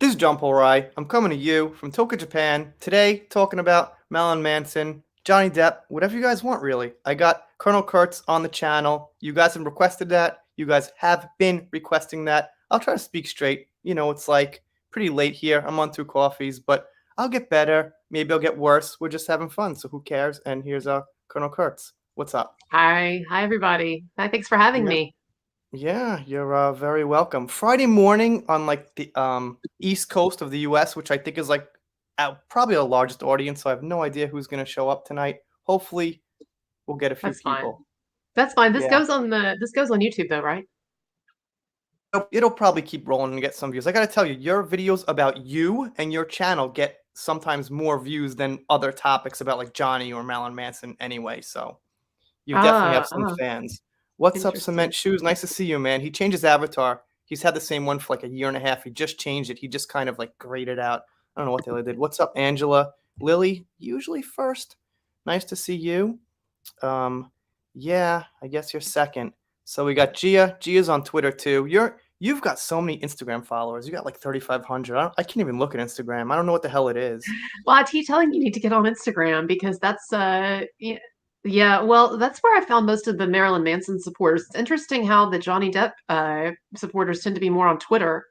This is John Polrai. I'm coming to you from Tokyo, Japan. Today, talking about Marilyn Manson, Johnny Depp, whatever you guys want, really. I got Colonel Kurtz on the channel. You guys have requested that. You guys have been requesting that. I'll try to speak straight. It's like pretty late here. I'm on 2 coffees, but I'll get better. Maybe I'll get worse. We're just having fun, so who cares? And here's Colonel Kurtz. What's up? Hi, everybody. Hi, thanks for having Yeah. me. Yeah, you're very welcome. Friday morning on like the East Coast of the US, which I think is like probably the largest audience, so I have no idea who's going to show up tonight. Hopefully, we'll get a few That's fine. people. That's fine. This Yeah. goes on YouTube though, right? It'll probably keep rolling and get some views. I got to tell you, your videos about you and your channel get sometimes more views than other topics about like Johnny or Marilyn Manson anyway, so you definitely have Ah, some fans. What's up, interesting. Cement Shoes? Nice to see you, man. He changed his avatar. He's had the same one for like a year and a half. He just changed it. He just kind of like grayed it out. I don't know what the hell he did. What's up, Angela? Lily, usually first. Nice to see you. Yeah, I guess you're second. So we got Gia. Gia's on Twitter too. You've got so many Instagram followers. You got like 3,500. I can't even look at Instagram. I don't know what the hell it is. Well, I keep telling you need to get on Instagram because that's yeah, well, that's where I found most of the Marilyn Manson supporters. It's interesting how the Johnny Depp supporters tend to be more on Twitter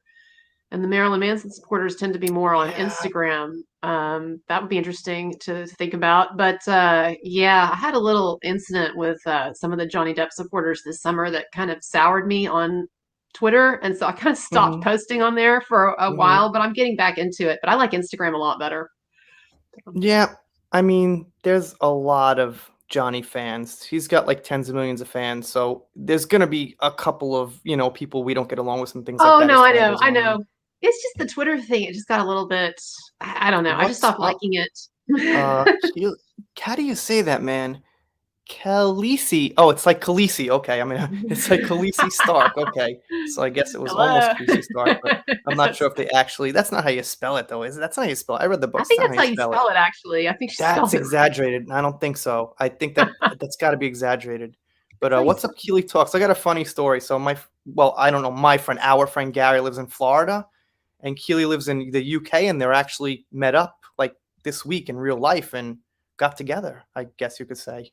and the Marilyn Manson supporters tend to be more on Yeah. Instagram. That would be interesting to think about. But yeah, I had a little incident with some of the Johnny Depp supporters this summer that kind of soured me on Twitter. And so I kind of stopped hmm posting on there for a hmm while, but I'm getting back into it. But I like Instagram a lot better. Yeah, I mean, there's a lot of Johnny fans. He's got like tens of millions of fans, so there's gonna be a couple of, people we don't get along with and things like Oh, that no, as I time know. goes I on. know. It's just the Twitter thing. It just got a little bit, I don't know. I just What's stopped up? liking it. Uh, Khal- how do you say that, man? Khaleesi. Oh, it's like Khaleesi. Okay, I mean, it's like Khaleesi Stark. Okay, so I guess it was almost Hello. Khaleesi Stark, but I'm not sure if they actually. That's not how you spell it, though, is it? That's not how you spell it. I read the I books. It's think not how that's you how you spell it. spell it, actually. I think she That's spelled it right. exaggerated. I don't think so. I think that's got to be exaggerated. But That's how you what's spell up, Keely Talks? I got a funny story. So I don't know, my friend, our friend Gary lives in Florida, and Keely lives in the UK, and they're actually met up like this week in real life and got together. I guess you could say.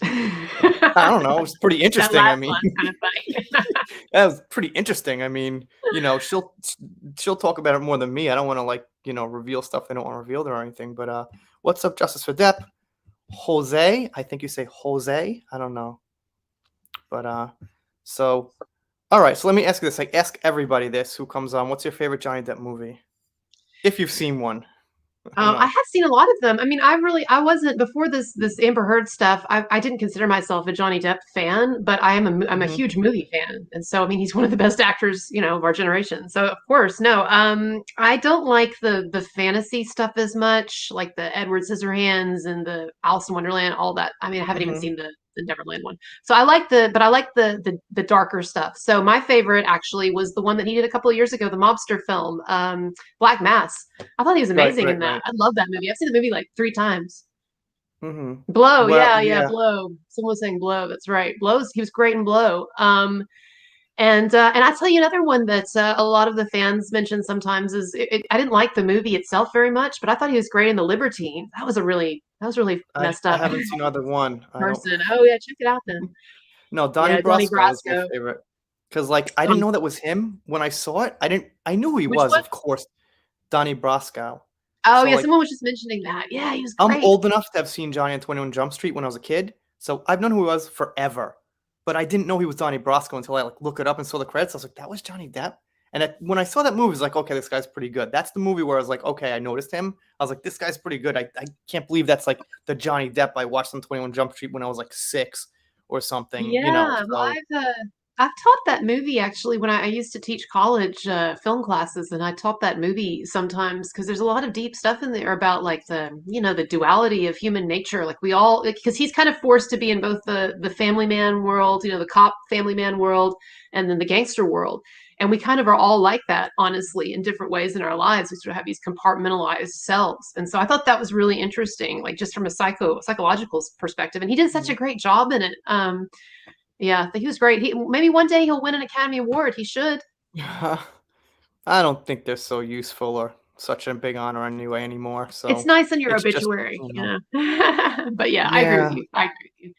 I don't know. It was pretty That interesting. I last mean, one's kind of funny. that was pretty interesting. I mean, she'll talk about it more than me. I don't want to like reveal stuff they don't want to reveal or anything. But what's up, Justice for Depp? Jose, I think you say Jose. I don't know, but so all right. So let me ask you this. I ask everybody this who comes on. What's your favorite Johnny Depp movie? If you've seen one, I don't I know. have seen a lot of them. I mean, I wasn't before this Amber Heard stuff. I didn't consider myself a Johnny Depp fan, but I'm a hmm huge movie fan, and so I mean, he's one of the best actors, of our generation. So of course, no, I don't like the fantasy stuff as much, like the Edward Scissorhands and the Alice in Wonderland, all that. I mean, I haven't even hmm seen the Neverland one. So I like the darker stuff. So my favorite actually was the one that he did a couple of years ago, the mobster film, Black Mass. I thought he was Right, amazing in right, that. right. I love that movie. I've seen the movie like 3 times. hmm Blow, Well, yeah, yeah. Blow. Someone was saying Blow. That's right. Blow's he was great in Blow. And I tell you another one that a lot of the fans mention sometimes is I didn't like the movie itself very much, but I thought he was great in The Libertine. That was really messed I up haven't seen either one. I don't. person. Oh yeah, check it out then. No, Donnie Yeah, Donnie Brasco was my Brasco. favorite because like I didn't Donnie, know that was him when I saw it. I knew who he which was, one? of course, Donnie Brasco. Oh So yeah, like someone was just mentioning that. Yeah, he was I'm great. old enough to have seen Johnny on 21 Jump Street when I was a kid, so I've known who he was forever. But I didn't know he was Donnie Brasco until I like look it up and saw the credits. I was like, that was Johnny Depp. And when I saw that movie, I was like, okay, this guy's pretty good. That's the movie where I was like, okay, I noticed him. I was like, this guy's pretty good. I can't believe that's like the Johnny Depp I watched on 21 Jump Street when I was like 6 or something. Yeah, well, So I've taught that movie actually when I used to teach college film classes, and I taught that movie sometimes because there's a lot of deep stuff in there about like the duality of human nature. Like we all, because he's kind of forced to be in both the family man world, the cop family man world, and then the gangster world. And we kind of are all like that, honestly, in different ways in our lives. We sort of have these compartmentalized selves. And so I thought that was really interesting, like just from a psychological perspective. And he did such a mhm. great job in it. Yeah, he was great. Maybe one day he'll win an Academy Award. He should. I don't think they're so useful or such a big honor anyway anymore. It's So nice in your it's just, obituary, But yeah, I agree with yeah. you. I agree with you.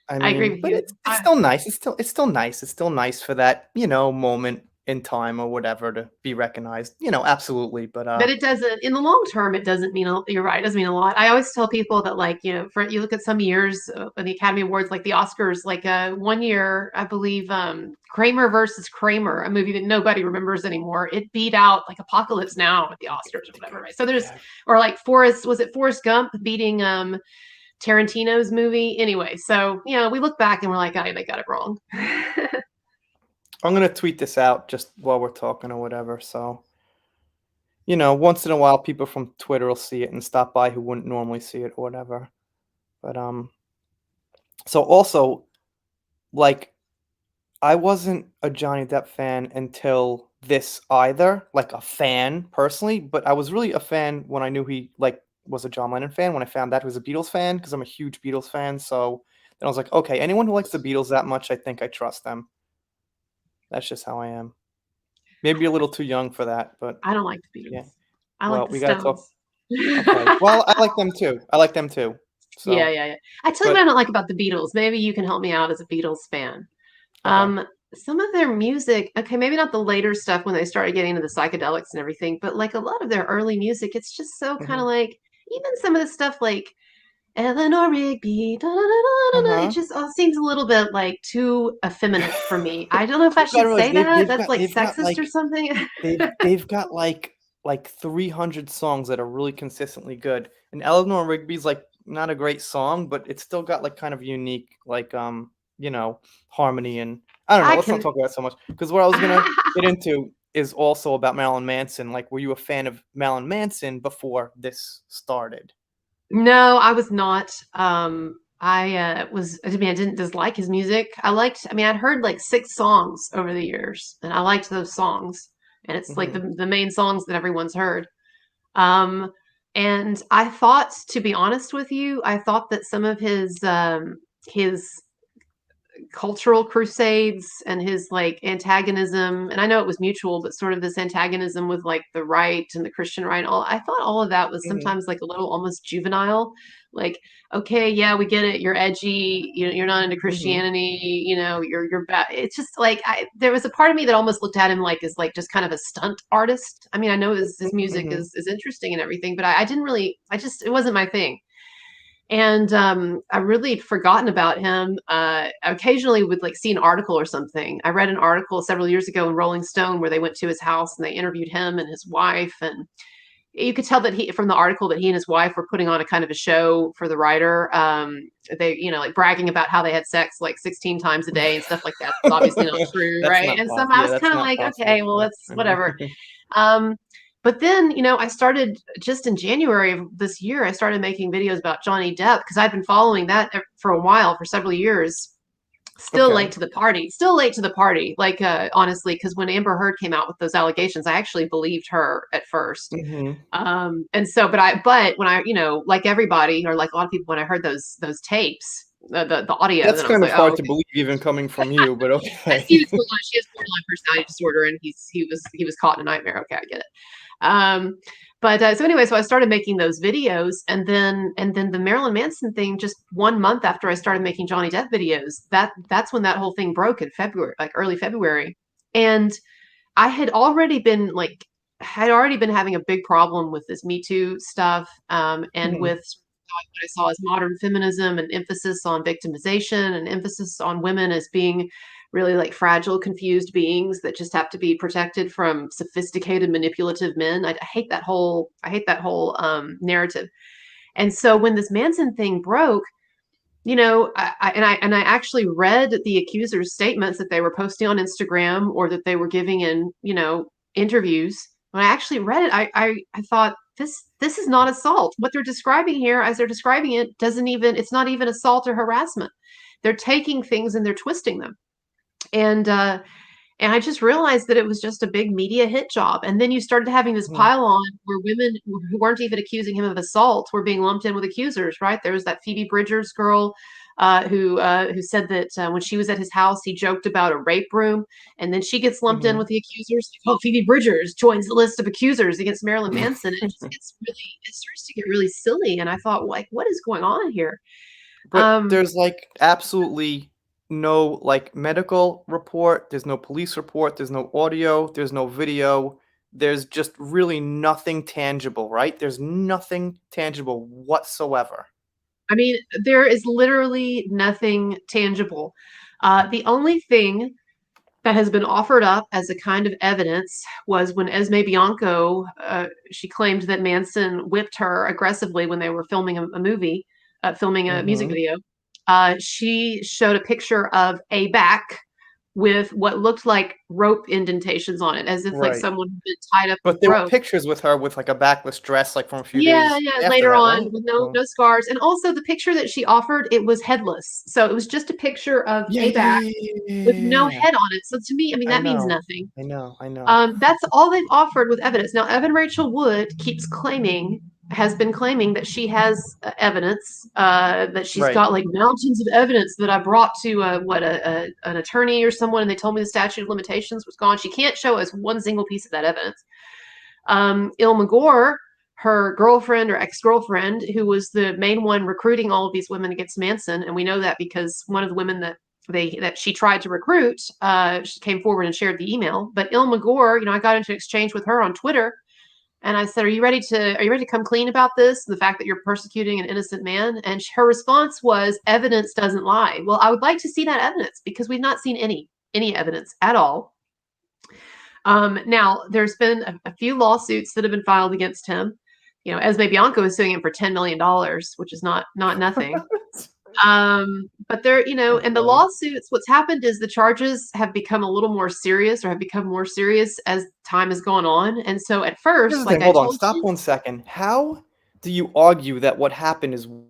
I I agree mean, with but you. it's still nice. It's still nice. It's still nice for that, moment in time or whatever to be recognized. Absolutely. But But it doesn't, in the long term, it doesn't mean, you're right, it doesn't mean a lot. I always tell people that, like, for you look at some years in the Academy Awards, like the Oscars, like one year, I believe, Kramer versus Kramer, a movie that nobody remembers anymore, it beat out like Apocalypse Now at the Oscars or whatever, right? So there's, yeah, or like was it Forrest Gump beating Tarantino's movie? Anyway, so, we look back and we're like, oh, they got it wrong. I'm gonna tweet this out just while we're talking or whatever. So once in a while, people from Twitter will see it and stop by who wouldn't normally see it or whatever. But so also, like, I wasn't a Johnny Depp fan until this either, like a fan personally, but I was really a fan when I knew he like was a John Lennon fan. When I found out he was a Beatles fan, because I'm a huge Beatles fan. So then I was like, okay, anyone who likes the Beatles that much, I think I trust them. That's just how I am. Maybe a little too young for that, but I don't like the yeah. Beatles. I like Well, the we gotta talk. Stones. Okay. Well, I like them too. I like them too. Yeah, So, yeah, yeah. I tell you what I but don't like about the Beatles. Maybe you can help me out as a Beatles fan. okay. Some of their music, okay, maybe not the later stuff when they started getting into the psychedelics and everything, but like a lot of their early music, it's just so kind of Hmm. like, even some of the stuff like Eleanor Rigby, da, da, da, da, Uh da, it huh. just all seems a little bit like too effeminate for me. I don't know if I You gotta should realize say that. That's like they've got sexist or like something. they've got like 300 songs that are really consistently good. And Eleanor Rigby's like not a great song, but it's still got like kind of unique like harmony. And I don't know, I let's not can. talk about it so much, because what I was gonna get into is also about Marilyn Manson. Like, were you a fan of Marilyn Manson before this started? No, I was not. I mean, I didn't dislike his music. I mean, I'd heard like six songs over the years, and I liked those songs. And it's like Hmm. the main songs that everyone's heard. Um, and I thought, to be honest with you, I thought that some of his cultural crusades and his like antagonism, and I know it was mutual, but sort of this antagonism with like the right and the Christian right, all I thought all of that was Hmm. sometimes like a little almost juvenile. Like, okay, yeah, we get it, you're edgy, you're not into Hmm. Christianity, you're bad. It's just like there was a part of me that almost looked at him like as like just kind of a stunt artist. I mean, I know his music Hmm. is interesting and everything, but I didn't really, I just, it wasn't my thing. And I really had forgotten about him. Occasionally would like see an article or something. I read an article several years ago in Rolling Stone where they went to his house and they interviewed him and his wife, and you could tell that he, from the article, that he and his wife were putting on a kind of a show for the writer. They, like bragging about how they had sex like 16 times a day and stuff like that. It's obviously not true, That's right? not And so possible. I Yeah, was that's kind of not like, possible. okay, well, But that's I mean, whatever. Um, but then, I started just in January of this year, I started making videos about Johnny Depp because I'd been following that for a while, for several years. Still okay. late to the party. Still late to the party. Like, honestly, because when Amber Heard came out with those allegations, I actually believed her at first. Hmm. And so, but when I, like everybody or like a lot of people, when I heard those tapes, the audio, That's then I was kind like, of oh, hard to okay. believe even coming from you, but She okay. was borderline. She has borderline personality disorder, and he was caught in a nightmare. Okay, I get it. Um, but so anyway, so I started making those videos, and then the Marilyn Manson thing. Just 1 month after I started making Johnny Depp videos, that's when that whole thing broke in February, like early February, and I had already been having a big problem with this Me Too stuff, and Mhm, with what I saw as modern feminism and emphasis on victimization and emphasis on women as being really like fragile, confused beings that just have to be protected from sophisticated, manipulative men. I hate that whole narrative. And so when this Manson thing broke, I actually read the accusers' statements that they were posting on Instagram or that they were giving in, interviews. When I actually read it, I thought this is not assault. What they're describing here, as they're describing it, it's not even assault or harassment. They're taking things and they're twisting them. And I just realized that it was just a big media hit job. And then you started having this mhm, pile on where women who weren't even accusing him of assault were being lumped in with accusers, right? There was that Phoebe Bridgers girl, who said that when she was at his house, he joked about a rape room, and then she gets lumped in Hmm. with the accusers. Oh, Phoebe Bridgers joins the list of accusers against Marilyn Manson. It starts to get really silly, and I thought, like, what is going on here? But Um, there's like absolutely no like medical report, there's no police report, there's no audio, there's no video. There's just really nothing tangible, right? There's nothing tangible whatsoever. I mean, there is literally nothing tangible. The only thing that has been offered up as a kind of evidence was when Esme Bianco, she claimed that Manson whipped her aggressively when they were filming a movie, filming a music Hmm. video. She showed a picture of a back with what looked like rope indentations on it, as if like Right. someone had been tied up with But there were rope. pictures with her with like a backless dress, like from a few Yeah, days yeah, after later that, on right? with So, no scars. And also the picture that she offered, it was headless. So it was just a picture of yeah, a yeah, back yeah, yeah, yeah, with yeah, no yeah. head on it. So to me, I mean, I that means know, nothing. I know, I know. That's all they've offered with evidence. Now, Evan Rachel Wood has been claiming that she has evidence, that she's Right. got like mountains of evidence that I brought to an attorney or someone, and they told me the statute of limitations was gone. She can't show us one single piece of that evidence. Ilma Gore, her girlfriend or ex-girlfriend, who was the main one recruiting all of these women against Manson, and we know that because one of the women that she tried to recruit, she came forward and shared the email. But Ilma Gore, I got into an exchange with her on Twitter, and I said, Are you ready to come clean about this? The fact that you're persecuting an innocent man?" And her response was, "Evidence doesn't lie." Well, I would like to see that evidence because we've not seen any evidence at all. Now, there's been a few lawsuits that have been filed against him. Esme Bianco is suing him for $10 million, which is not nothing. But and the Okay. lawsuits, what's happened is the charges have become a little more serious, or have become more serious as time has gone on. And so at Here's first, the like thing. I Hold on. told Stop you, 1 second. How do you argue that what happened is $1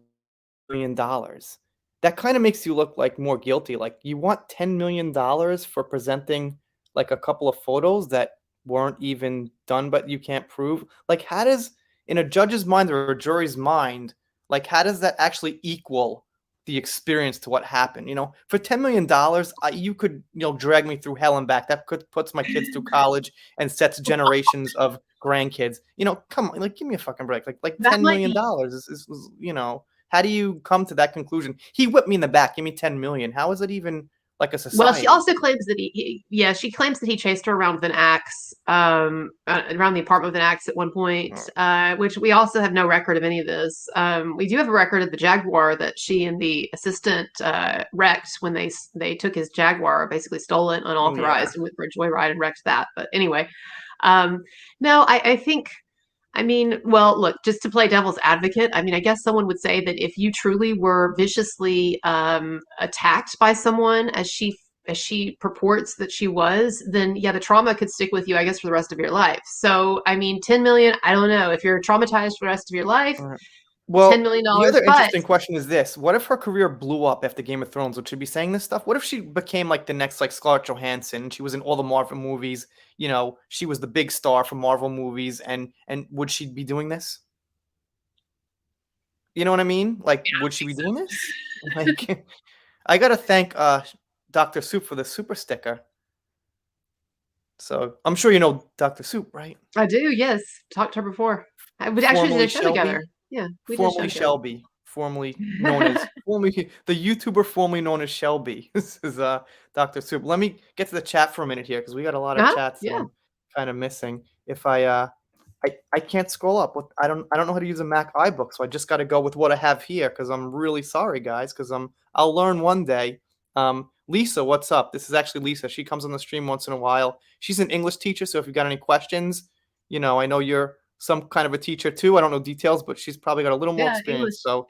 million? That kind of makes you look like more guilty. Like you want $10 million for presenting like a couple of photos that weren't even done, but you can't prove. Like, how does in a judge's mind or a jury's mind, like how does that actually equal the experience to what happened? For $10 million, you could drag me through hell and back. That could puts my kids through college and sets generations of grandkids. Come on, like give me a fucking break. Like that ten might million be. dollars is. How do you come to that conclusion? He whipped me in the back. Give me 10 million. How is it even like a Well, she society? also claims that yeah, she claims that he chased her around with an axe, around the apartment with an axe at one point, Oh, which we also have no record of any of this. We do have a record of the Jaguar that she and the assistant wrecked when they took his Jaguar, basically stole it yeah. unauthorized and went for a joyride and wrecked that. But anyway, no, I think. I mean, well, look, just to play devil's advocate, I mean, I guess someone would say that if you truly were viciously attacked by someone, as she purports that she was, then yeah, the trauma could stick with you, I guess, for the rest of your life. So, I mean, 10 million, I don't know if you're traumatized for the rest of your life, All right. $10 Well, million, the other but interesting question is this. What if her career blew up after Game of Thrones? Would she be saying this stuff? What if she became like the next like Scarlett Johansson and she was in all the Marvel movies? She was the big star for Marvel movies and would she be doing this? You know what I mean? Like, I would don't she think be so. doing this? Like, I gotta thank Dr. Soup for the super sticker. So I'm sure you know Dr. Soup, right? I do, yes. Talked to her before. We actually did Formerly a show together. Shelby, Yeah, we did a show formerly together. Shelby, formerly known as formerly the YouTuber formerly known as Shelby. This is Dr. Soup. Let me get to the chat for a minute here because we got a lot of chats that Yeah. I'm kind of missing. If I can't scroll up. I don't know how to use a Mac iBook, so I just got to go with what I have here because I'm really sorry, guys. Because I'll learn one day. Lisa, what's up? This is actually Lisa. She comes on the stream once in a while. She's an English teacher, so if you got any questions, I know you're some kind of a teacher too. I don't know details, but she's probably got a little more Yeah, experience. English. So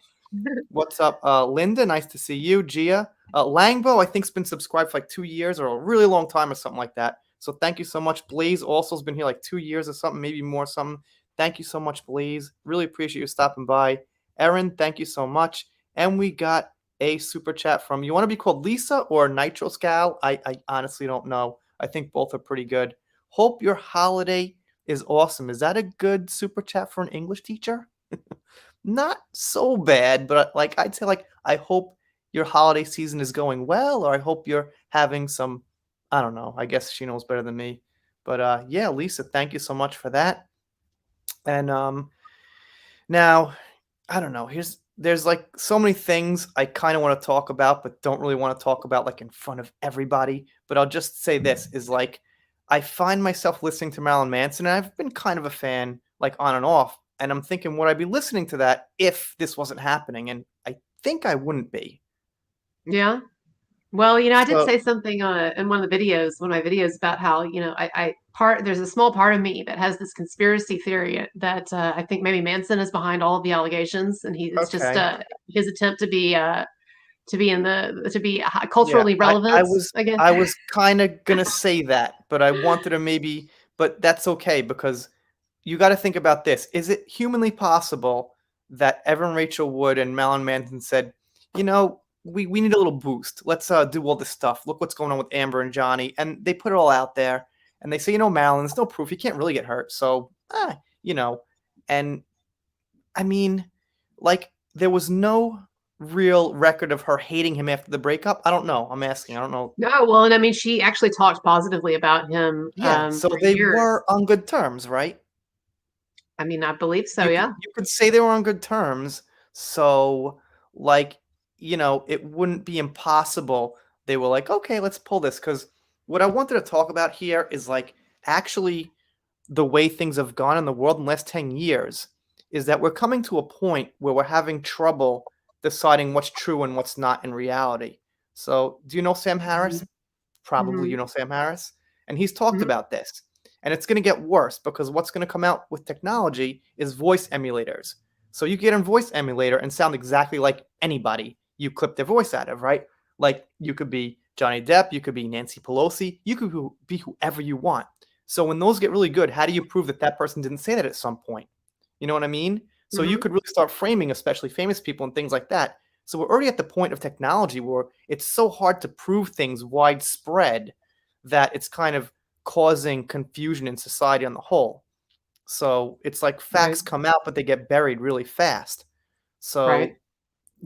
what's up, Linda? Nice to see you. Gia, Langbo, I think's been subscribed for like 2 years or a really long time or something like that. So thank you so much. Blaze also has been here like 2 years or something, maybe more something. Thank you so much, Blaze. Really appreciate you stopping by. Erin, thank you so much. And we got a super chat from you. Want to be called Lisa or Nitro Scal? I honestly don't know. I think both are pretty good. Hope your holiday is awesome. Is that a good super chat for an English teacher? Not so bad, but like I'd say like I hope your holiday season is going well, or I hope you're having some, I don't know, I guess she knows better than me. But yeah, Lisa, thank you so much for that. And now, I don't know. There's like so many things I kind of want to talk about, but don't really want to talk about like in front of everybody. But I'll just say this is like I find myself listening to Marilyn Manson, and I've been kind of a fan, like on and off. And I'm thinking, would I be listening to that if this wasn't happening? And I think I wouldn't be. Yeah. Well, I did So say something in one of my videos about how, there's a small part of me that has this conspiracy theory that I think maybe Manson is behind all of the allegations, and it's just okay, his attempt to be yeah, culturally I relevant, was I guess. I was kind of gonna say that, but I wanted to maybe, but that's okay because you got to think about this. Is it humanly possible that Evan Rachel Wood and Marilyn Manson said, we need a little boost. Let's do all this stuff. Look what's going on with Amber and Johnny. And they put it all out there. And they say, Marilyn, there's no proof. You can't really get hurt. So, you know. And I mean, like, there was no real record of her hating him after the breakup. I don't know. I'm asking. I don't know. No, well, and I mean, she actually talked positively about him Yeah. So for they years. were on good terms, right? I mean, I believe so, You could yeah. you could say they were on good terms, so, like, it wouldn't be impossible. They were like, "Okay, let's pull this." Because what I wanted to talk about here is, like, actually the way things have gone in the world in the last 10 years is that we're coming to a point where we're having trouble deciding what's true and what's not in reality. So, do you know Sam Hmm. Harris? Probably you Hmm. know Sam Harris, and he's talked Hmm. about this. And it's going to get worse because what's going to come out with technology is voice emulators. So you get a voice emulator and sound exactly like anybody you clip their voice out of, right? Like you could be Johnny Depp, you could be Nancy Pelosi, you could be whoever you want. So when those get really good, how do you prove that that person didn't say that at some point? You know what I mean? So you Hmm. could really start framing, especially famous people and things like that. So we're already at the point of technology where it's so hard to prove things widespread that it's kind of causing confusion in society on the whole. So it's like Right, facts come out, but they get buried really fast. right. So,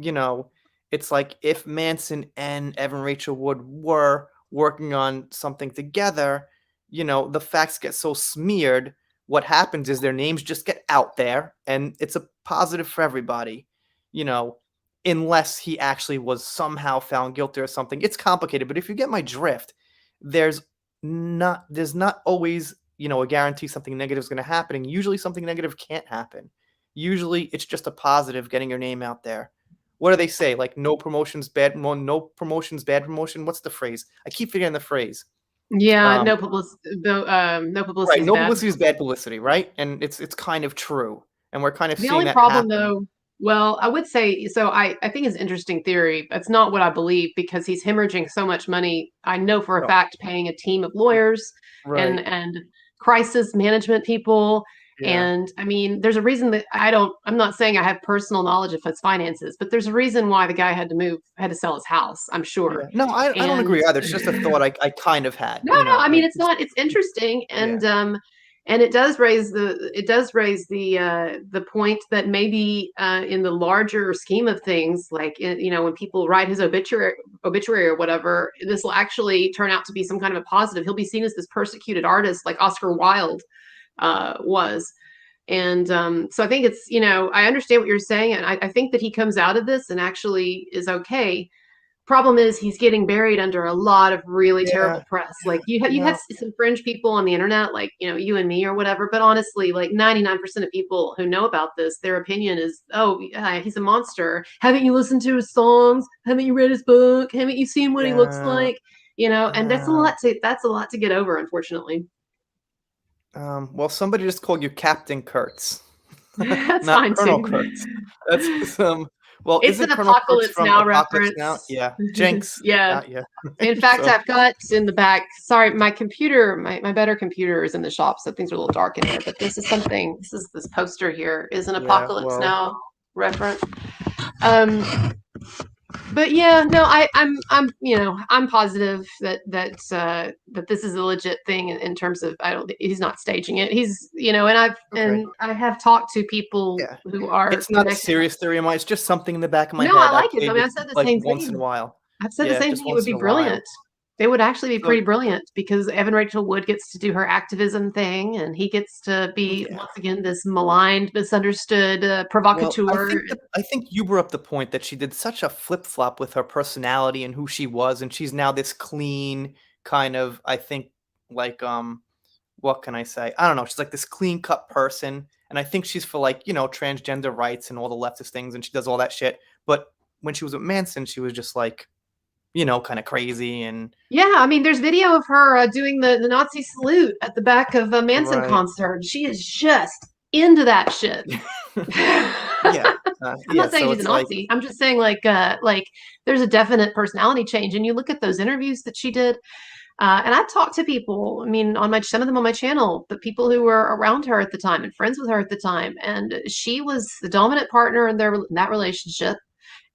you know, it's like if Manson and Evan Rachel Wood were working on something together, the facts get so smeared. What happens is their names just get out there and it's a positive for everybody, you know, unless he actually was somehow found guilty or something. It's complicated, but if you get my drift, there's there's not always, a guarantee something negative is going to happen. And usually something negative can't happen. Usually it's just a positive getting your name out there. What do they say? Like no promotion's bad, no promotion's bad promotion. What's the phrase? I keep forgetting the phrase. Yeah, Um, no publicity right, is no bad. publicity is bad publicity, right? And it's kind of true, and we're kind of The seeing only that problem happen. though, well, I would say so I think it's an interesting theory. It's not what I believe because he's hemorrhaging so much money. I know for a No, fact paying a team of lawyers and right? crisis management people. Yeah, And I mean, there's a reason that I'm not saying I have personal knowledge of his finances, but there's a reason why the guy had to sell his house, I'm sure. yeah. No, I don't And agree either. It's just a thought I kind of had. no, no, I mean Like it's not. It's interesting, yeah, and it does raise the point that maybe in the larger scheme of things, like when people write his obituary or whatever, this will actually turn out to be some kind of a positive. He'll be seen as this persecuted artist, like Oscar Wilde was. And so I think it's I understand what you're saying, and I think that he comes out of this and actually is okay. Problem is he's getting buried under a lot of really yeah. terrible press. Like you have No, some fringe people on the internet, like you and me or whatever. But honestly, like 99% of people who know about this, their opinion is, oh, yeah, he's a monster. Haven't you listened to his songs? Haven't you read his book? Haven't you seen what he looks yeah. like? And Uh, that's a lot to get over, unfortunately. well, somebody just called you Captain Kurtz, That's not fine Colonel too. Kurtz. That's some. Well, It's isn't an Colonel Kurtz Apocalypse from Now Apocalypse Now? reference. Yeah, Jinx. Yeah. Yeah, In right. fact, So I've got in the back. Sorry, my computer, my better computer is in the shop, so things are a little dark in here. But this poster here is an yeah, Apocalypse well, Now reference. Um, But yeah, no, I'm I'm positive that this is a legit thing in terms of I don't he's not staging it. He's Okay. and I have talked to people Yeah. who are It's not a connected. serious theory of mine. It's just something in the back of my No, I head. I like it. play I mean, with I've said the like same once in a thing. while. I've said the Yeah, same just thing. It would once be in a while. brilliant. It would actually be So pretty brilliant because Evan Rachel Wood gets to do her activism thing, and he gets to be yeah. once again this maligned, misunderstood Well, provocateur. I think you brought up the point that she did such a flip-flop with her personality and who she was, and she's now this clean kind of, I think, like, what can I say? I don't know. She's like this clean-cut person, and I think she's for like, transgender rights and all the leftist things, and she does all that shit. But when she was with Manson, she was just like, kind of crazy and Yeah, I mean, there's video of her doing the Nazi salute at the back of a Manson right. concert. She is just into that shit. Yeah. I'm Yeah, not saying so she's a it's like Nazi. I'm just saying like there's a definite personality change, and you look at those interviews that she did. And I've talked to people, I mean, on my some of them on my channel, but people who were around her at the time and friends with her at the time, and she was the dominant partner in that relationship,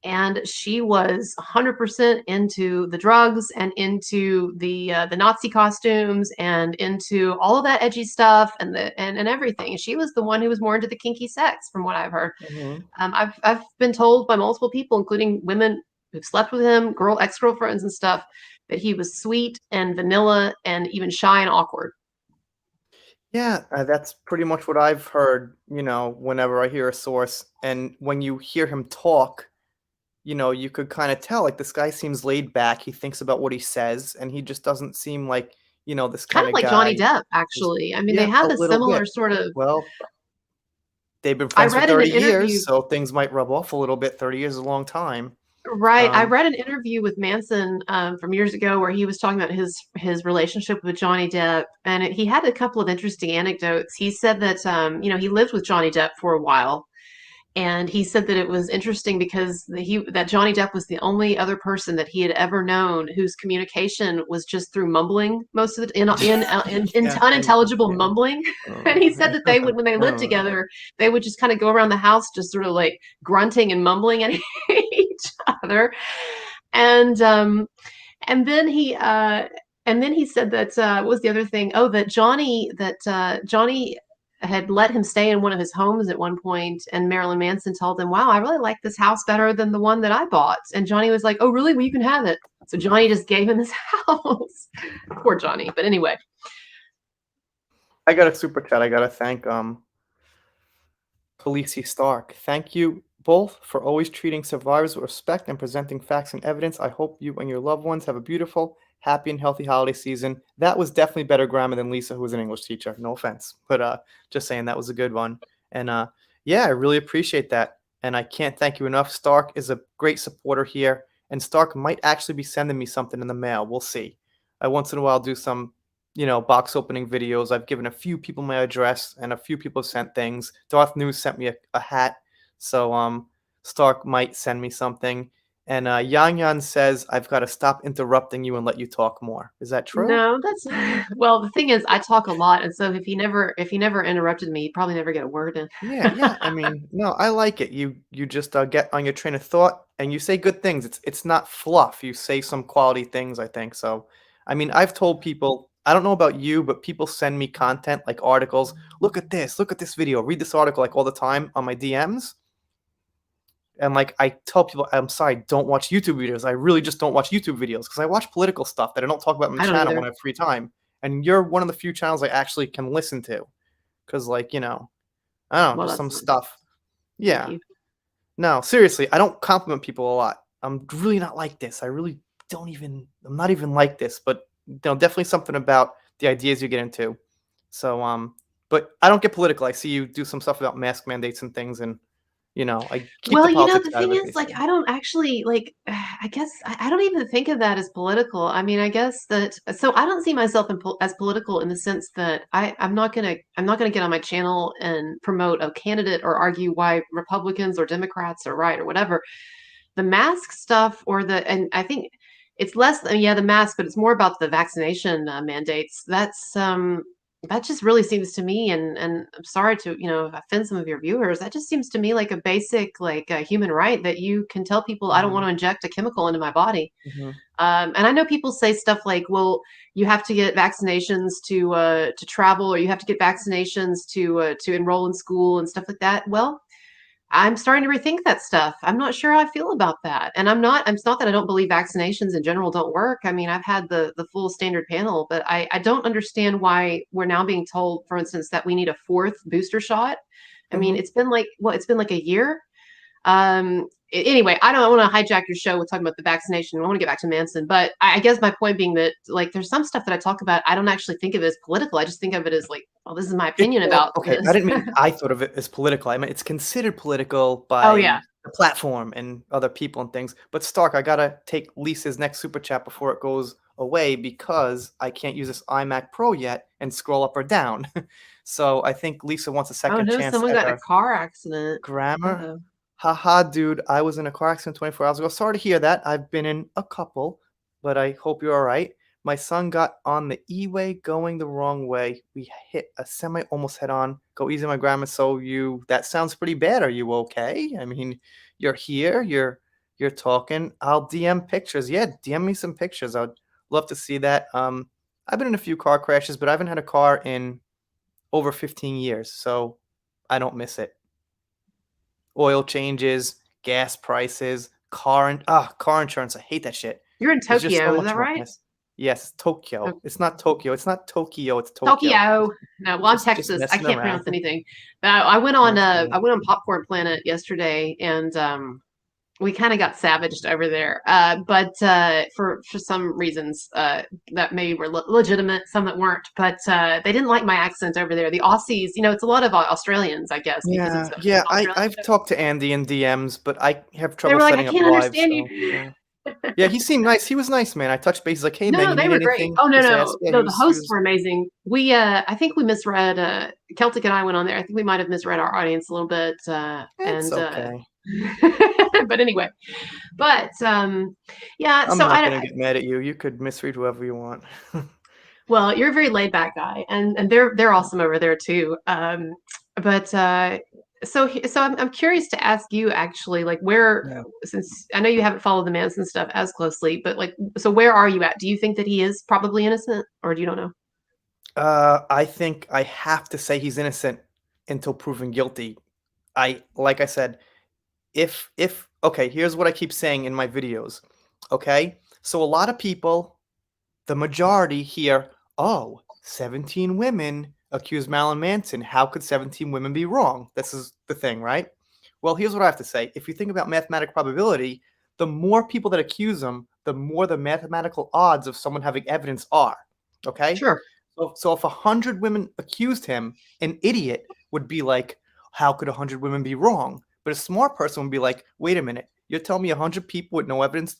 and she was 100% into the drugs and into the Nazi costumes and into all of that edgy stuff and everything. She was the one who was more into the kinky sex, from what I've heard. mhm. I've been told by multiple people, including women who've slept with him, ex-girlfriends and stuff, that he was sweet and vanilla and even shy and awkward. Yeah, that's pretty much what I've heard, whenever I hear a source. And when you hear him talk, you could kind of tell like this guy seems laid back. He thinks about what he says, and he just doesn't seem like, this Kind kind of of like Johnny guy. Depp, Who's- actually. I mean, they Yeah, a have a little similar bit. sort of. Well, they've been I friends for read in an 30 years, interview. so things might rub off a little bit. 30 years is a long time. Right. I Um, read an interview with Manson from years ago where he was talking about his relationship with Johnny Depp, and he had a couple of interesting anecdotes. He said that he lived with Johnny Depp for a while, and he said that it was interesting because that Johnny Depp was the only other person that he had ever known whose communication was just through mumbling most of the in yeah, unintelligible yeah. mumbling. And he said Uh, that they would when they lived together, they would just kind of go around the house just sort of like grunting and mumbling at each other. And and then he said that what was the other thing? Oh, that Johnny had let him stay in one of his homes at one point, and Marilyn Manson told him, "Wow, I really like this house better than the one that I bought." And Johnny was like, "Oh, really? Well, you can have it." So Johnny just gave him his house. Poor Johnny. But anyway, I got a super chat. I gotta thank Khaleesi Stark. Thank you both for always treating survivors with respect and presenting facts and evidence. I hope you and your loved ones have a beautiful, happy, and healthy holiday season. That was definitely better grammar than Lisa, who was an English teacher. No offense, but just saying that was a good one. And yeah, I really appreciate that. And I can't thank you enough. Stark is a great supporter here, and Stark might actually be sending me something in the mail. We'll see. I once in a while do some box opening videos. I've given a few people my address, and a few people have sent things. Darth News sent me a hat, so Stark might send me something. And Yan Yan says I've got to stop interrupting you and let you talk more. Is that true? no, that's well. The thing is, I talk a lot, and so if he never interrupted me, he'd probably never get a word in. Yeah, yeah. I mean, no, I like it. You just get on your train of thought and you say good things. It's not fluff. You say some quality things, I think. So, I mean, I've told people, I don't know about you, but people send me content like articles. Look at this video, read this article like all the time on my DMs. And like I tell people, I'm sorry, don't watch YouTube videos. I really just don't watch YouTube videos because I watch political stuff that I don't talk about on the I don't channel either. when I have free time. And you're one of the few channels I actually can listen to because, like, I don't know, Well, just that's some nice. stuff. Thank Yeah. you. No, seriously, I don't compliment people a lot. I'm really not like this. I really don't even. I'm not even like this. But definitely something about the ideas you get into. So, but I don't get political. I see you do some stuff about mask mandates and things, and I keep the Well, politics the out of thing it, is, like, basically. I don't actually like. I guess I don't even think of that as political. I mean, I guess that so I don't see myself as political in the sense that I'm not gonna get on my channel and promote a candidate or argue why Republicans or Democrats are right or whatever. The mask stuff and I think it's less, yeah, the mask, but it's more about the vaccination mandates. That's That just really seems to me, and I'm sorry to, offend some of your viewers. That just seems to me like a basic, like a human right that you can tell people, I don't want Hmm. to inject a chemical into my body. Hmm. And I know people say stuff like, well, you have to get vaccinations to travel, or you have to get vaccinations to enroll in school and stuff like that. Well, I'm starting to rethink that stuff. I'm not sure how I feel about that. And it's not that I don't believe vaccinations in general don't work. I mean, I've had the full standard panel, but I don't understand why we're now being told, for instance, that we need a fourth booster shot. I mean, Hmm. it's been like, what, it's been like a year. Anyway, I don't want to hijack your show with talking about the vaccination. I want to get back to Manson, but I guess my point being that, like, there's some stuff that I talk about, I don't actually think of it as political. I just think of it as like, well, this is my It's opinion about okay. I this. didn't mean I thought of it as political. I mean it's considered political Oh by yeah. the platform and other people and things. But Stark, I gotta take Lisa's next super chat before it goes away because I can't use this iMac Pro yet and scroll up or down. So I think Lisa wants a Oh second no, chance someone at got in a her car accident. grammar. Uh-oh. Haha, dude, I was in a car accident 24 hours ago. Sorry to hear that. I've been in a couple, but I hope you're all right. My son got on the E-way going the wrong way. We hit a semi almost head on. Go easy on my grandma. So that sounds pretty bad. Are you okay? I mean, you're here, you're talking. I'll DM pictures. Yeah, DM me some pictures. I'd love to see that. I've been in a few car crashes, but I haven't had a car in over 15 years, so I don't miss it. Oil changes, gas prices, car insurance. I hate that shit. You're in There's just so Tokyo, is much that more right? mess. Yes, Tokyo. Oh, It's not Tokyo. It's not Tokyo. It's Tokyo. Tokyo. No, well, I'm Just Texas. I messing can't around. pronounce anything. But I went on That's funny. I went on Popcorn Planet yesterday, and we kind of got savaged over there. But for some reasons that maybe were legitimate, some that weren't. But they didn't like my accent over there. The Aussies, it's a lot of Australians, I guess, because it's Yeah, an yeah. Australian I've show. talked to Andy in DMs, but I have They trouble were like, I setting up can't live. understand So you. yeah, yeah. He seemed nice. He was nice, man. I touched base like, hey, man, No, you they need were great. anything? Oh no, Just ask. no, Yeah, he no. The was. He hosts was. were amazing. I think we misread. Celtic and I went on there. I think we might have misread our audience a little bit. It's And okay. but anyway, but yeah. I'm So not gonna get mad at you. You could misread whoever you want. well, you're a very laid back guy, and they're awesome over there too. But so I'm curious to ask you actually, like, where, Yeah. since I know you haven't followed the Manson stuff as closely, but like, so where are you at? Do you think that he is probably innocent, or do you don't know? I think I have to say he's innocent until proven guilty. Like I said, if okay, here's what I keep saying in my videos. Okay? So a lot of people, the majority hear, "Oh, 17 women accuse Marilyn Manson. How could 17 women be wrong?" This is the thing, right? Well, here's what I have to say. If you think about mathematical probability, the more people that accuse him, the more the mathematical odds of someone having evidence are. Okay? Sure. So if 100 women accused him, an idiot would be like, how could 100 women be wrong? But a smart person would be like, wait a minute, you're telling me 100 people with no evidence,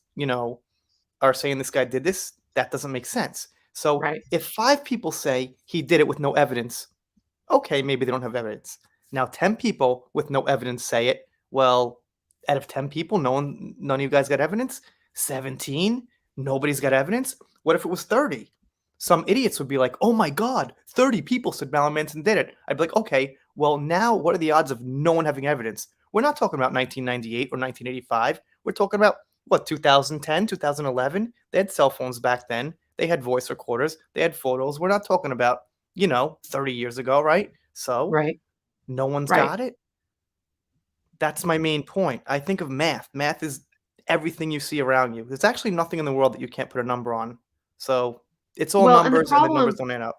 are saying this guy did this? That doesn't make sense. So Right. if 5 people say he did it with no evidence, okay, maybe they don't have evidence. Now 10 people with no evidence say it. Well, out of 10 people, none of you guys got evidence? 17? Nobody's got evidence? What if it was 30? Some idiots would be like, oh my God, 30 people said Marilyn Manson did it. I'd be like, okay, well, now what are the odds of no one having evidence? We're not talking about 1998 or 1985. We're talking about, what, 2010, 2011? They had cell phones back then. They had voice recorders. They had photos. We're not talking about 30 years ago, right? So Right. no one's Right. got it. That's my main point. I think of math. Math is everything you see around you. There's actually nothing in the world that you can't put a number on. So it's all Well, and the numbers, and the numbers problem, don't add up.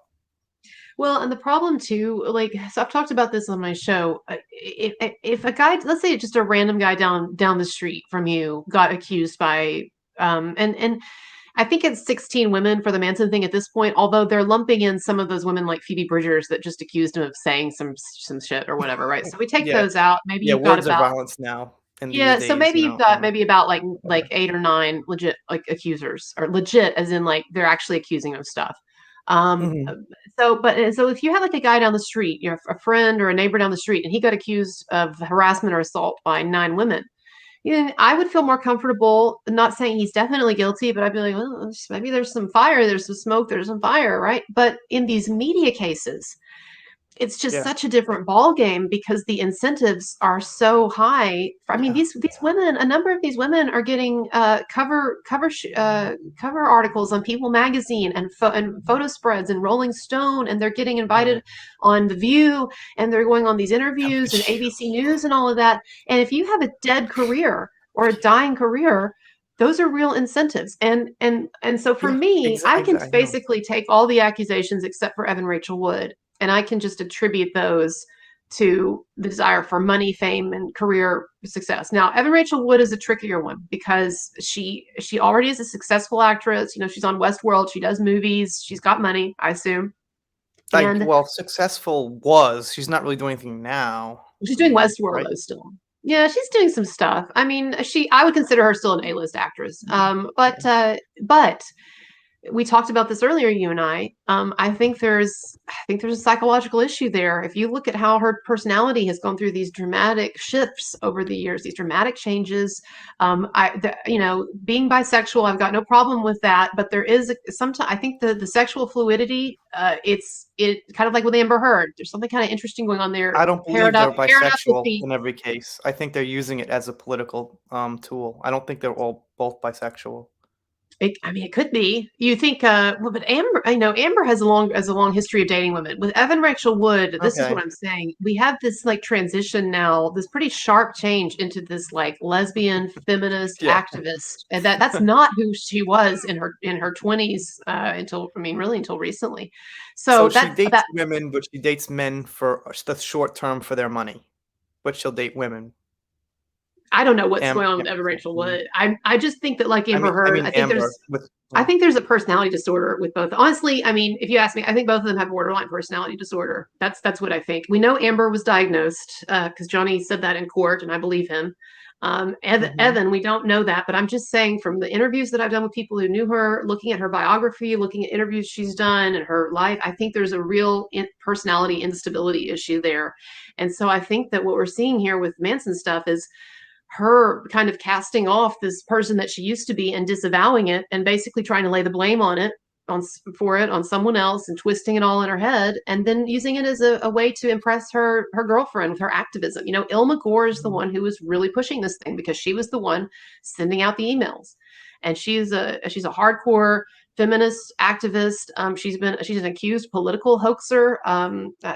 well, and the problem too, like, so I've talked about this on my show. If a guy, let's say just a random guy down the street from you, got accused by, and I think it's 16 women for the Manson thing at this point, although they're lumping in some of those women like Phoebe Bridgers that just accused him of saying some shit or whatever, right? So we take Yeah, those out. Maybe yeah. you've got Words are about, violence now in these yeah, so days. maybe you've got maybe about like Whatever. 8 or 9 legit like accusers, or legit as in like they're actually accusing him of stuff. Mhm. So if you had like a guy down the street, a friend or a neighbor down the street, and he got accused of harassment or assault by 9 women, Yeah, I would feel more comfortable not saying he's definitely guilty, but I'd be like, well, maybe there's some fire, there's some smoke, there's some fire, right? But in these media cases, it's just Yeah. such a different ball game because the incentives are so high. I mean, Yeah. these women, a number of these women are getting cover articles on People Magazine and photo spreads and Rolling Stone, and they're getting Yeah. invited on The View, and they're going on these interviews and ABC News and all of that. And if you have a dead career or a dying career, those are real incentives. And so for Yeah. me, I can Exactly. I know. basically take all the accusations except for Evan Rachel Wood, and I can just attribute those to the desire for money, fame, and career success. Now, Evan Rachel Wood is a trickier one because she already is a successful actress. You know, she's on Westworld, she does movies, she's got money, I assume. And Well, successful was. She's not really doing anything now. she's I doing mean, Westworld right? though still. Yeah, she's doing some stuff. I mean, I would consider her still an A-list actress. But we talked about this earlier, you and I. I think there's a psychological issue there. If you look at how her personality has gone through these dramatic shifts over the years, these dramatic changes, being bisexual, I've got no problem with that. But there is sometimes I think the sexual fluidity, it kind of like with Amber Heard. There's something kind of interesting going on there. I don't believe they're bisexual Paradoxically, in every case. I think they're using it as a political tool. I don't think they're all both bisexual. I mean, it could be. You think, well, but Amber, I know Amber has a long history of dating women. With Evan Rachel Wood, this is what Okay. I'm saying. We have this like transition now, this pretty sharp change into this like lesbian feminist Yeah. activist, and that's not who she was in her 20s until I mean, really until recently. So So she dates women, but she dates men for the short term for their money. But she'll date women. I don't know what's Am, going on yeah, with Evan Rachel mhm. Wood. I just think that like Amber I Heard, mean Amber with I yeah. think there's a personality disorder with both. Honestly, I mean, if you ask me, I think both of them have borderline personality disorder. That's what I think. We know Amber was diagnosed because Johnny said that in court, and I believe him. Mhm. Evan, we don't know that, but I'm just saying from the interviews that I've done with people who knew her, looking at her biography, looking at interviews she's done and her life, I think there's a real personality instability issue there. And so I think that what we're seeing here with Manson stuff is her kind of casting off this person that she used to be and disavowing it and basically trying to lay the blame on it on someone else and twisting it all in her head and then using it as a way to impress her girlfriend with her activism. You know, Ilma Gore is the Mhm. one who was really pushing this thing because she was the one sending out the emails, and she's a hardcore feminist activist. She's an accused political hoaxer.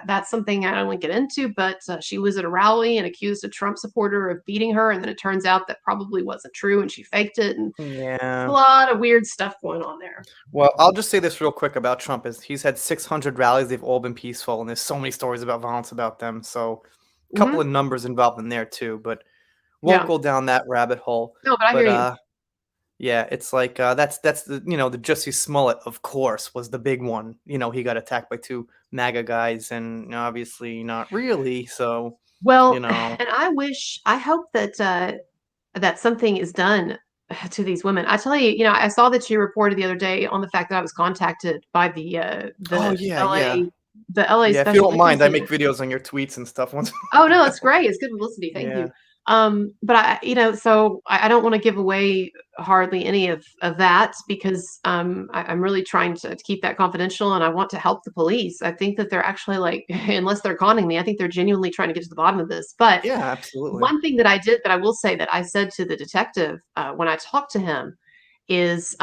That's something I don't want to get into, but she was at a rally and accused a Trump supporter of beating her, and then it turns out that probably wasn't true, and she faked it, and a Yeah. lot of weird stuff going on there. Well, I'll just say this real quick about Trump is he's had 600 rallies. They've all been peaceful, and there's so many stories about violence about them. So, a couple Hmm. of numbers involved in there too, but won't Yeah. go down that rabbit hole. No, but I hear But you. yeah, it's like that's the the Jussie Smollett, of course, was the big one. He got attacked by two MAGA guys, and obviously not really. So, you Well, know, and I hope that that something is done to these women. I tell you, I saw that you reported the other day on the fact that I was contacted by oh the yeah, yeah, LA yeah. If you Special don't Victims mind, I make Center. videos on your tweets and stuff. Once, Oh no, it's great. It's good publicity. Thank yeah, you. But so I don't want to give away hardly any of that because I'm really trying to keep that confidential, and I want to help the police. I think that they're actually like, unless they're conning me, I think they're genuinely trying to get to the bottom of this. But yeah, absolutely. one thing that I did that I will say that I said to the detective when I talked to him is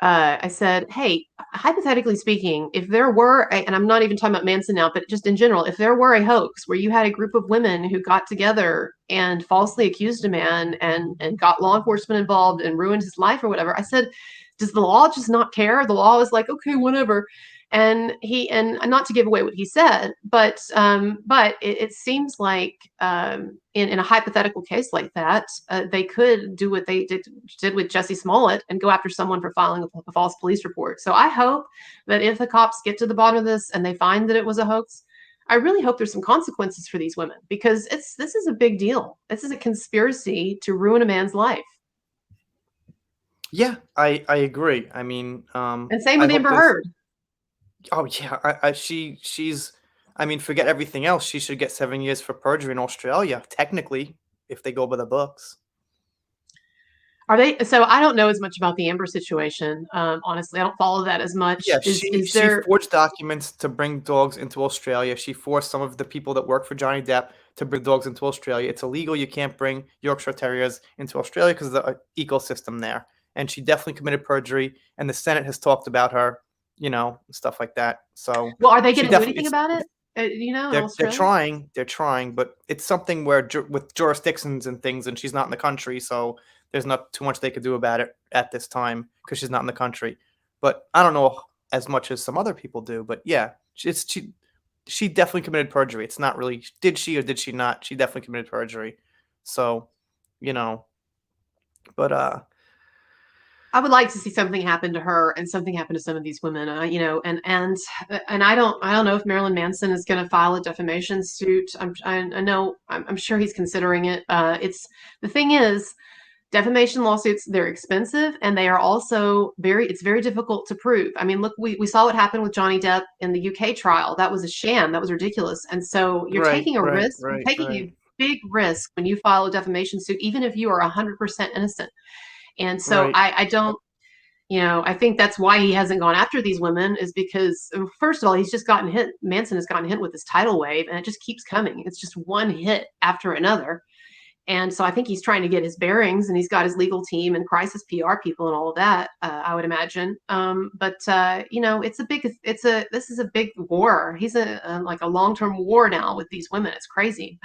I said, hey, hypothetically speaking, if there were, and I'm not even talking about Manson now, but just in general, if there were a hoax where you had a group of women who got together and falsely accused a man and got law enforcement involved and ruined his life or whatever, I said, does the law just not care? The law is like, okay, whatever. And not to give away what he said, but it seems like in a hypothetical case like that, they could do what they did with Jesse Smollett and go after someone for filing a false police report. So I hope that if the cops get to the bottom of this and they find that it was a hoax, I really hope there's some consequences for these women because this is a big deal. This is a conspiracy to ruin a man's life. Yeah, I agree. I mean, And same I with hope Amber there's. Heard. Oh yeah, she's. I mean, forget everything else. She should get 7 years for perjury in Australia, technically, if they go by the books. Are they? So I don't know as much about the Amber situation. Honestly, I don't follow that as much. Yeah, Is she there? forged documents to bring dogs into Australia. She forced some of the people that work for Johnny Depp to bring dogs into Australia. It's illegal. You can't bring Yorkshire Terriers into Australia because of the ecosystem there. And she definitely committed perjury. And the Senate has talked about her, stuff like that. So Well, are they she going to do definitely, anything about it? In they're Australia? they're trying, but it's something where with jurisdictions and things, and she's not in the country, so there's not too much they could do about it at this time because she's not in the country. But I don't know as much as some other people do. But yeah, she definitely committed perjury. It's not really did she or did she not. She definitely committed perjury. So, you know, but I would like to see something happen to her and something happen to some of these women. And I don't know if Marilyn Manson is going to file a defamation suit. I know I'm sure he's considering it. It's the thing is, defamation lawsuits, they're expensive and they are also it's very difficult to prove. I mean, look, we saw what happened with Johnny Depp in the UK trial. That was a sham. That was ridiculous. And so you're right, taking a right, risk. You're right, taking right, a big risk when you file a defamation suit, even if you are 100% innocent. And so right. I don't, I think that's why he hasn't gone after these women is because, first of all, he's just gotten hit. Manson has gotten hit with this tidal wave and it just keeps coming. It's just one hit after another. And so I think he's trying to get his bearings and he's got his legal team and crisis PR people and all of that, I would imagine. This is a big war. He's like a long-term war now with these women. It's crazy.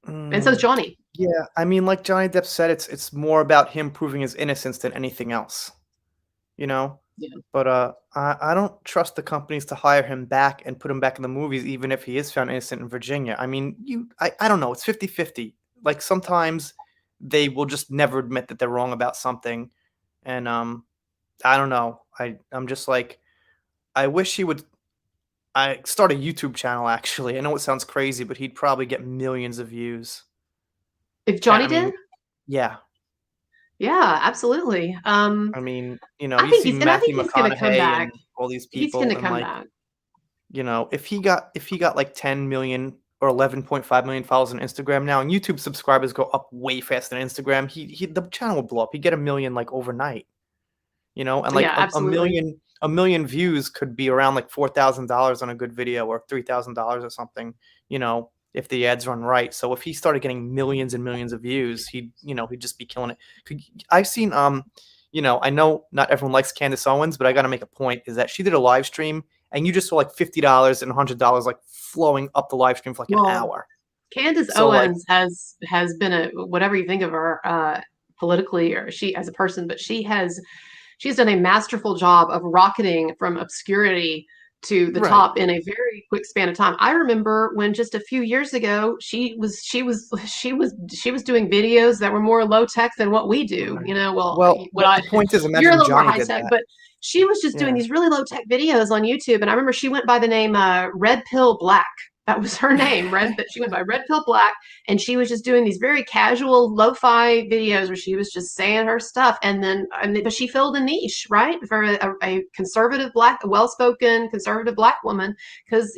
And so is Mm, Johnny. yeah, I mean, like Johnny Depp said, it's more about him proving his innocence than anything else. You know? Yeah. But I don't trust the companies to hire him back and put him back in the movies, even if he is found innocent in Virginia. I mean, I don't know. It's 50-50. Like sometimes they will just never admit that they're wrong about something. And I don't know. I'm just like, I wish he would. I start a YouTube channel actually. I know it sounds crazy, but he'd probably get millions of views. If Can Johnny I mean, did, yeah. yeah, absolutely. I mean, you see I think Matthew he's going to come McConaughey back. and all these He's going people, to and come like, back. if he got like 10 million or 11.5 million followers on Instagram now, and YouTube subscribers go up way faster than Instagram, he the channel will blow up. He'd get a million like overnight, and like Yeah, a absolutely. million views could be around like $4,000 on a good video or $3,000 or something, if the ads run right. So if he started getting millions and millions of views, he'd just be killing it. I've seen I know not everyone likes Candace Owens, but I got to make a point is that she did a live stream and you just saw like $50 and $100 like flowing up the live stream for like an Well, hour. Candace So like, Owens has been a whatever you think of her politically or she as a person, but she's done a masterful job of rocketing from obscurity to the right, top in a very quick span of time. I remember when just a few years ago she was doing videos that were more low tech than what we do. right. Well, Well, what the I point is, you're a imagine little more Johnny high did tech, that. but she was just doing Yeah. these really low tech videos on YouTube. And I remember she went by the name Red Pill Black. That was her name. She went by Red Pill Black, and she was just doing these very casual lo-fi videos where she was just saying her stuff, but she filled a niche, right, for a conservative black, a well-spoken conservative black woman, because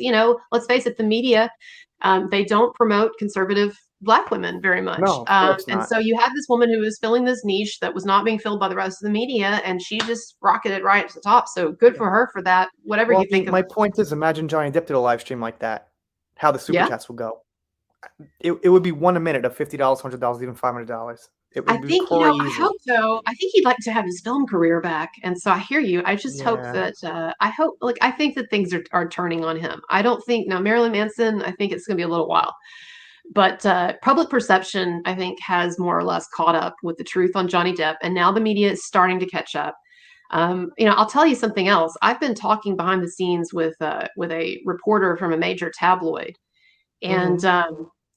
let's face it, the media, they don't promote conservative black women very much, No, of course and not. so you had this woman who was filling this niche that was not being filled by the rest of the media, and she just rocketed right to the top. So good Yeah. for her for that. Whatever Well, you I think mean, of, my point is, imagine Johnny Depp did a live stream like that. How the super yeah. chats will go. It would be one a minute of $50, $100, even $500. It I would be think, I hope crazy. so. I think he'd like to have his film career back. And so I hear you. I just hope Yeah. that, I think that things are turning on him. I don't think, now, Marilyn Manson, I think it's going to be a little while. But public perception, I think, has more or less caught up with the truth on Johnny Depp. And now the media is starting to catch up. I'll tell you something else. I've been talking behind the scenes with a reporter from a major tabloid. Hmm.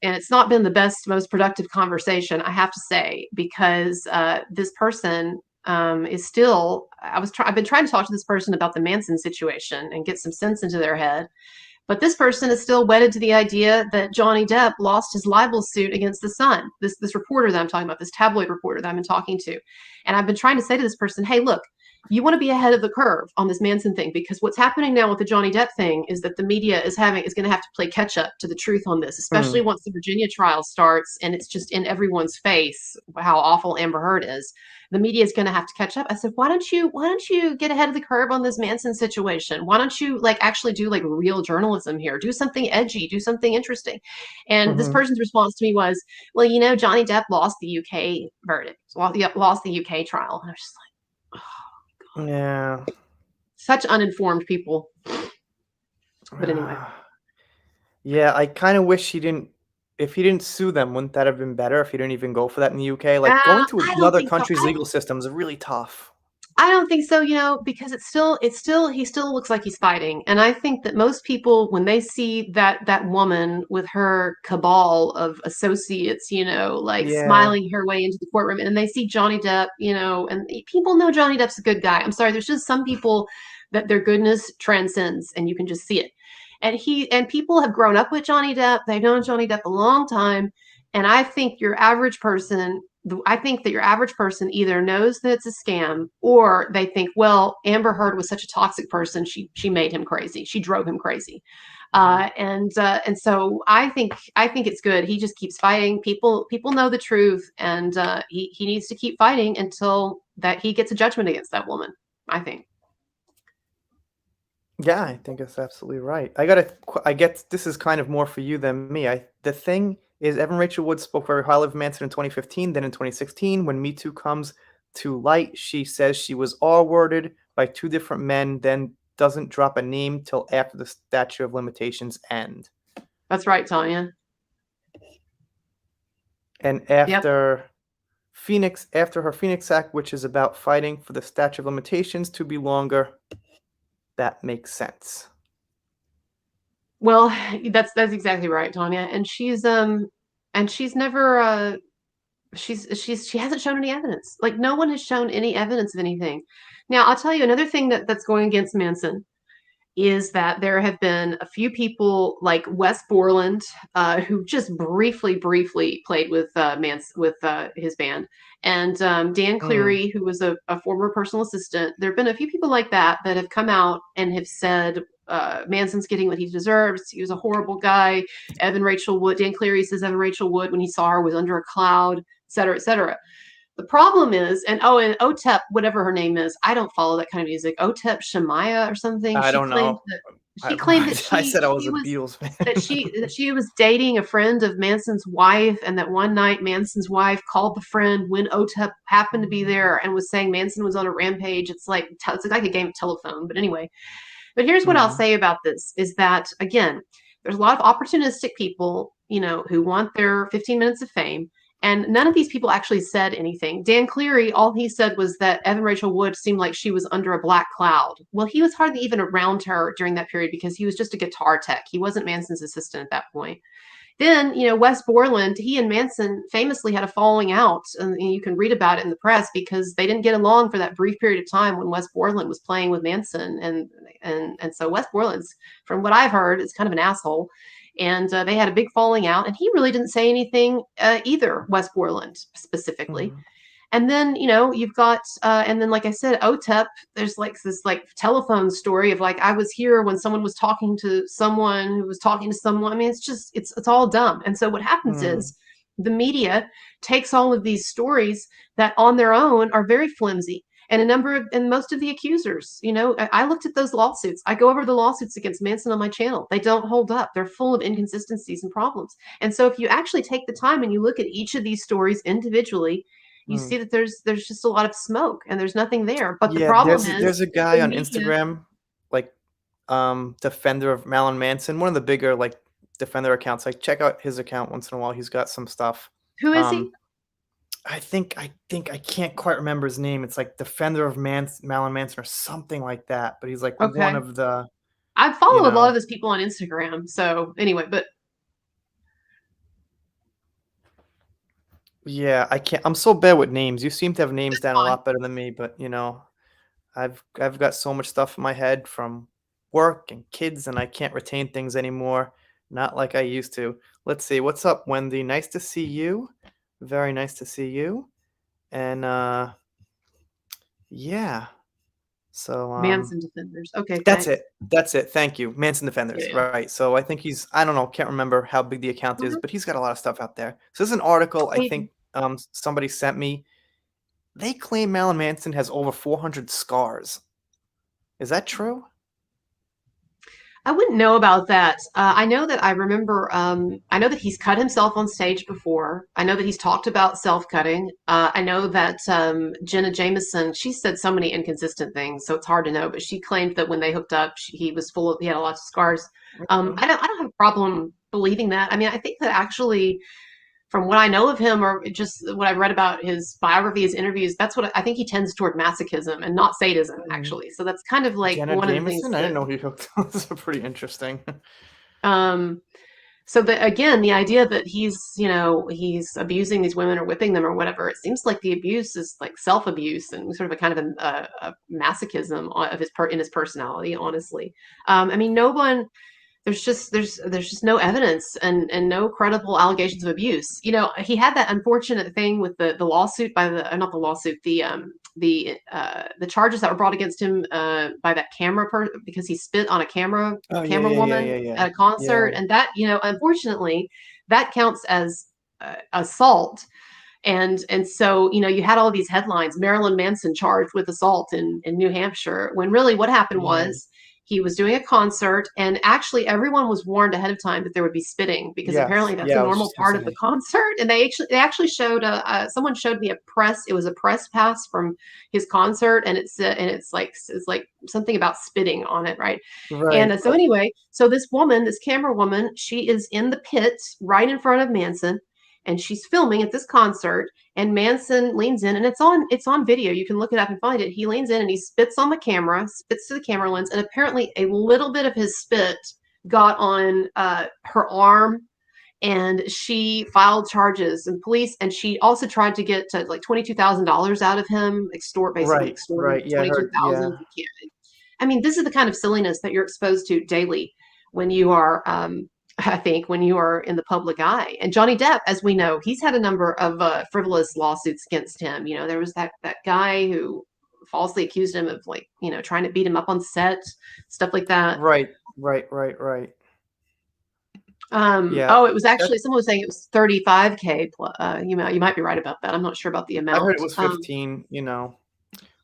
And it's not been the best, most productive conversation, I have to say, because this person is still. I've been trying to talk to this person about the Manson situation and get some sense into their head, but this person is still wedded to the idea that Johnny Depp lost his libel suit against the Sun. This reporter that I'm talking about, this tabloid reporter that I've been talking to, and I've been trying to say to this person, hey, look. you want to be ahead of the curve on this Manson thing, because what's happening now with the Johnny Depp thing is that the media is going to have to play catch up to the truth on this, especially Mm. once the Virginia trial starts and it's just in everyone's face how awful Amber Heard is. The media is going to have to catch up. I said, why don't you get ahead of the curve on this Manson situation? Why don't you like actually do like real journalism here? Do something edgy, do something interesting. And this Hmm. person's response to me was, well, Johnny Depp lost the UK verdict, lost the UK trial. And I was just like, Yeah. such uninformed people. But anyway. Yeah, I kind of wish he didn't. If he didn't sue them, wouldn't that have been better? If he didn't even go for that in the UK, like going to I don't another think so. country's legal system is really tough. I don't think so, because he still looks like he's fighting. And I think that most people, when they see that woman with her cabal of associates, like Yeah. smiling her way into the courtroom, and they see Johnny Depp, and people know Johnny Depp's a good guy. I'm sorry, there's just some people that their goodness transcends, and you can just see it. And people have grown up with Johnny Depp. They've known Johnny Depp a long time, and I think that your average person either knows that it's a scam, or they think, well, Amber Heard was such a toxic person, she made him crazy, she drove him crazy, Mhm. and so I think it's good. He just keeps fighting. People know the truth, and he needs to keep fighting until that he gets a judgment against that woman. I think. Yeah, I think that's absolutely right. I get this is kind of more for you than me. The thing is, Evan Rachel Wood spoke very highly of Manson in 2015. Then in 2016, when Me Too comes to light, she says she was R-worded by two different men, then doesn't drop a name till after the statute of limitations end. That's right, Tanya. And Yep. after her Phoenix Act, which is about fighting for the statute of limitations to be longer, that makes sense. Well, that's exactly right, Tanya. And she's never she hasn't shown any evidence. Like, no one has shown any evidence of anything. Now, I'll tell you another thing that's going against Manson is that there have been a few people like Wes Borland, who just briefly played with his band, and Dan Mm. Cleary, who was a former personal assistant. There have been a few people like that have come out and have said Manson's getting what he deserves. He was a horrible guy. Dan Cleary says Evan Rachel Wood, when he saw her, was under a cloud, et cetera, et cetera. The problem is, and Otep, whatever her name is, I don't follow that kind of music. Otep Shemaya or something. I She don't claimed know. that I, she claimed that I she said I was she a was Beatles that fan. she was dating a friend of Manson's wife, and that one night Manson's wife called the friend when Otep happened to be there and was saying Manson was on a rampage. It's like a game of telephone, but anyway. But here's what I'll Mm. say about this is that, again, there's a lot of opportunistic people, who want their 15 minutes of fame. And none of these people actually said anything. Dan Cleary, all he said was that Evan Rachel Wood seemed like she was under a black cloud. Well, he was hardly even around her during that period because he was just a guitar tech. He wasn't Manson's assistant at that point. Then, Wes Borland, he and Manson famously had a falling out, and you can read about it in the press because they didn't get along for that brief period of time when Wes Borland was playing with Manson, and so Wes Borland's, from what I've heard, is kind of an asshole, and they had a big falling out, and he really didn't say anything either, Wes Borland specifically. Mm. And then, you've got, and then, like I said, OTEP, there's like this like telephone story of like, I was here when someone was talking to someone who was talking to someone. I mean, it's all dumb. And so what happens Mm. is the media takes all of these stories that on their own are very flimsy. And most of the accusers, I looked at those lawsuits. I go over the lawsuits against Manson on my channel. They don't hold up. They're full of inconsistencies and problems. And so if you actually take the time and you look at each of these stories individually, you Mm. see that there's just a lot of smoke and there's nothing there. But the Yeah, problem there's is a guy the on media. Instagram, like defender of Marilyn Manson, one of the bigger like defender accounts. Like check out his account once in a while. He's got some stuff. Who is he? Um, I can't quite remember his name. It's like defender of Marilyn Manson or something like that. But he's like one Okay. of the, I you follow a lot of know, those people on Instagram. So anyway, but yeah. I can't. I'm so bad with names. You seem to have names that's down a fine. lot better than me. But I've got so much stuff in my head from work and kids, and I can't retain things anymore. Not like I used to. Let's see. What's up, Wendy? Nice to see you. Very nice to see you. And yeah. So Manson defenders. Okay, that's it. thanks. That's it. Thank you. Manson Yeah, Defenders. yeah. Right. So I think he's, I don't know, can't remember how big the account is, Mhm. but he's got a lot of stuff out there. So this is an article I Maybe. think somebody sent me. They claim Marilyn Manson has over 400 scars. Is that true? I wouldn't know about that. I know that I remember, I know that he's cut himself on stage before. I know that he's talked about self-cutting. I know that Jenna Jameson, she said so many inconsistent things, so it's hard to know, but she claimed that when they hooked up, he was full of, he had lots of scars. Mhm. I don't have a problem believing that. I mean, I think that actually, from what I know of him or just what I've read about his biography, his interviews, that's what I think he tends toward masochism and not sadism, Mhm. actually. So that's kind of like Jenna one of the things Jameson? I that didn't know he hooked. This is pretty interesting. um so that again, the idea that he's, he's abusing these women or whipping them or whatever, it seems like the abuse is like self-abuse and sort of a kind of a masochism of his part in his personality, honestly. I mean, no one there's just no evidence and no credible allegations of abuse. He had that unfortunate thing with the lawsuit by the not the lawsuit the charges that were brought against him by that because he spit on a Oh yeah, camera yeah, yeah, woman yeah, yeah. at a concert, Yeah. and that unfortunately that counts as assault. And so, you had all these headlines: Marilyn Manson charged with assault in New Hampshire, when really what happened Yeah. was he was doing a concert, and actually everyone was warned ahead of time that there would be spitting, because Yes. apparently that's a Yeah, I was normal just gonna part of the say. concert. And they actually showed someone showed me it was a press pass from his concert, and it's like something about spitting on it, right? And Right. so anyway, so this woman, this camera woman, she is in the pit right in front of Manson, and she's filming at this concert. And Manson leans in, and it's on video. You can look it up and find it. He leans in and he spits on the camera, spits to the camera lens, and apparently a little bit of his spit got on her arm, and she filed charges in police. And she also tried to get to like $22,000 out of him, basically Right. extort him Right. Yeah, I heard. 22,000. Yeah. I mean, this is the kind of silliness that you're exposed to daily when you are, I think, when you are in the public eye. And Johnny Depp, as we know, he's had a number of frivolous lawsuits against him. There was that guy who falsely accused him of, like, trying to beat him up on set, stuff like that. Right. Right. Right. Right. Yeah. Oh, it was That actually, someone was saying it was 35K. You might be right about that. I'm not sure about the I heard amount. it was 15.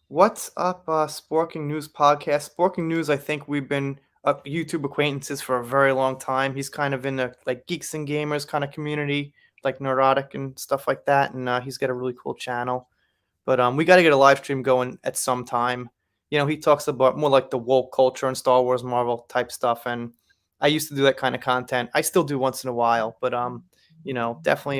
What's up, Sporking News podcast? Sporking News, I think we've been YouTube acquaintances for a very long time. He's kind of in the like geeks and gamers kind of community, like neurotic and stuff like that. And he's got a really cool channel. But we got to get a live stream going at some time. He talks about more like the woke culture and Star Wars, Marvel type stuff. And I used to do that kind of content. I still do once in a while, but definitely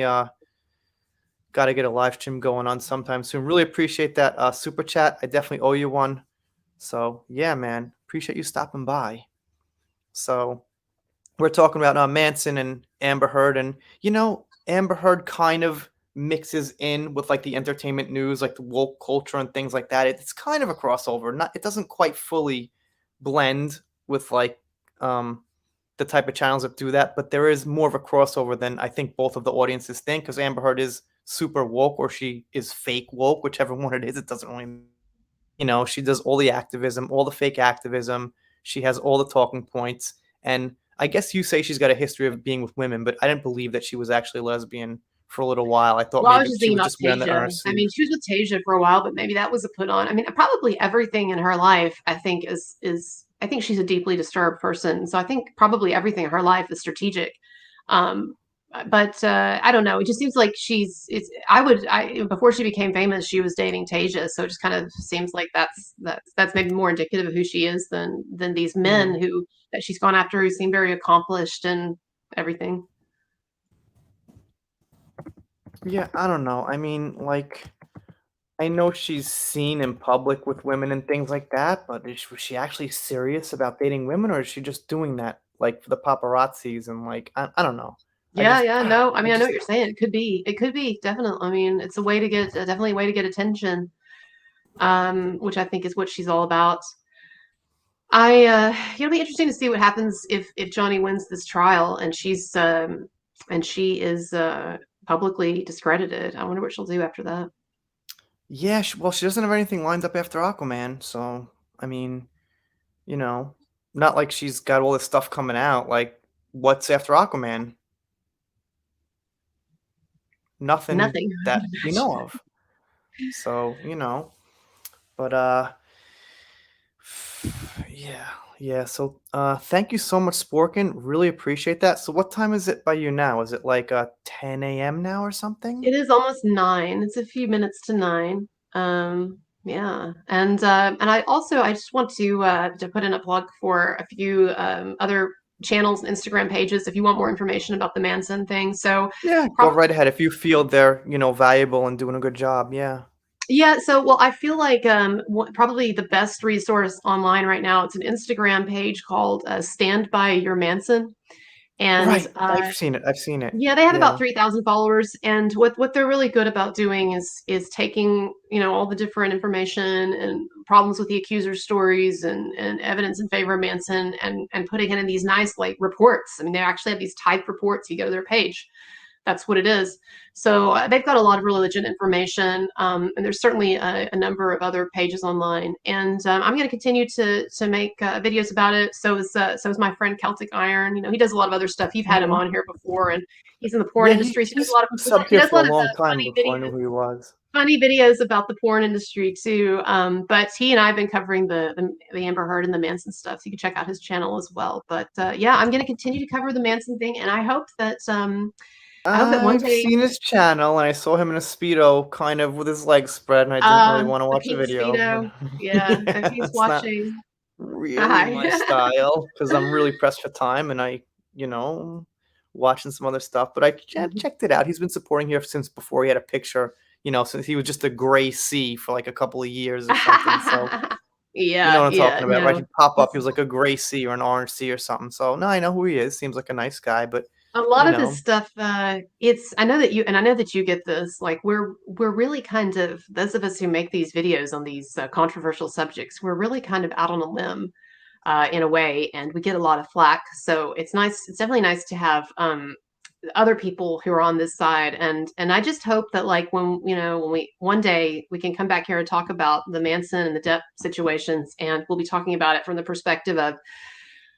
got to get a live stream going on sometime soon. Really appreciate that super chat. I definitely owe you one. So yeah, man, appreciate you stopping by. So we're talking about Manson and Amber Heard, and Amber Heard kind of mixes in with like the entertainment news, like the woke culture and things like that. It's kind of a crossover. Not, it doesn't quite fully blend with like the type of channels that do that, but there is more of a crossover than I think both of the audiences think, because Amber Heard is super woke, or she is fake woke, whichever one it is. It doesn't really, she does all the activism, all the fake activism. She has all the talking points. And I guess you say she's got a history of being with women, but I didn't believe that she was actually a lesbian for a little while. I thought Well, I was maybe just she thinking was about just wearing that on her Tasia. I sleeve. mean, she was with Tasia for a while, but maybe that was a put on. I mean, probably everything in her life, I think, is I think she's a deeply disturbed person. So I think probably everything in her life is strategic. Um, but I don't know. It just seems like before she became famous, she was dating Tasia. So it just kind of seems like that's maybe more indicative of who she is than these Hmm. men that she's gone after, who seem very accomplished and everything. Yeah, I don't know. I mean, like, I know she's seen in public with women and things like that, but was she actually serious about dating women, or is she just doing that like for the paparazzis and like I don't know. I Yeah, just yeah, I no, I mean, I know just what you're saying. It could be, definitely. I mean, it's a way to get, definitely a way to get attention, which I think is what she's all about. It'll be interesting to see what happens if Johnny wins this trial and she is publicly discredited. I wonder what she'll do after that. yeah. Well, she doesn't have anything lined up after Aquaman, so I mean, you know, not like she's got all this stuff coming out. Like, what's after Aquaman? Nothing Nothing. that we know of. So, but yeah, yeah. So, thank you so much, Sporkin. Really appreciate that. So, what time is it by you now? Is it like 10 a.m. now or something? It is almost 9. It's a few minutes to 9. Yeah. And I just want to put in a plug for a few other channels and Instagram pages if you want more information about the Manson thing. So Yeah, go probably right ahead. If you feel they're, valuable and doing a good job. Yeah. yeah, so well I feel like probably the best resource online right now, it's an Instagram page called Stand by Your Manson. And Right. I've seen it. I've seen it. yeah, they have about Yeah. 3,000 followers, and what they're really good about doing is taking, all the different information and problems with the accuser stories and evidence in favor of Manson and putting it in these nice like reports. I mean, they actually have these typed reports. You go to their page, that's what it is. So they've got a lot of really legit information, and there's certainly a number of other pages online. And I'm going to continue to make videos about it. So is my friend Celtic Iron. He does a lot of other stuff. You've had him Mhm. on here before, and he's in the porn Yeah, industry. So he does a he's lot of subbed he here does a for a lot of long time funny before I knew videos. who he was. Funny videos about the porn industry too, but he and I have been covering the Amber Heard and the Manson stuff. So you can check out his channel as well. But yeah, I'm going to continue to cover the Manson thing, and I hope that one I've day seen his channel, and I saw him in a Speedo, kind of with his legs spread, and I didn't really want to The watch the pink video, but Speedo. Yeah, if yeah, he's it's not watching, really hi. my style because I'm really pressed for time, and you know, watching some other stuff. But I checked it out. He's been supporting here since before he had a picture, since he was just a gray sea for like a couple of years or something. So you know Yeah, what I'm yeah, talking about, right? no. He'd pop up. He's He was like a gray sea or an orange sea or something. So no, I know who he is. Seems like a nice guy, but a lot you of his know, stuff, it's I know that you get this, like we're really kind of those of us who make these videos on these controversial subjects, we're really kind of out on a limb in a way, and we get a lot of flack. So it's definitely nice to have other people who are on this side, and I just hope that like when we one day we can come back here and talk about the Manson and the Depp situations, and we'll be talking about it from the perspective of,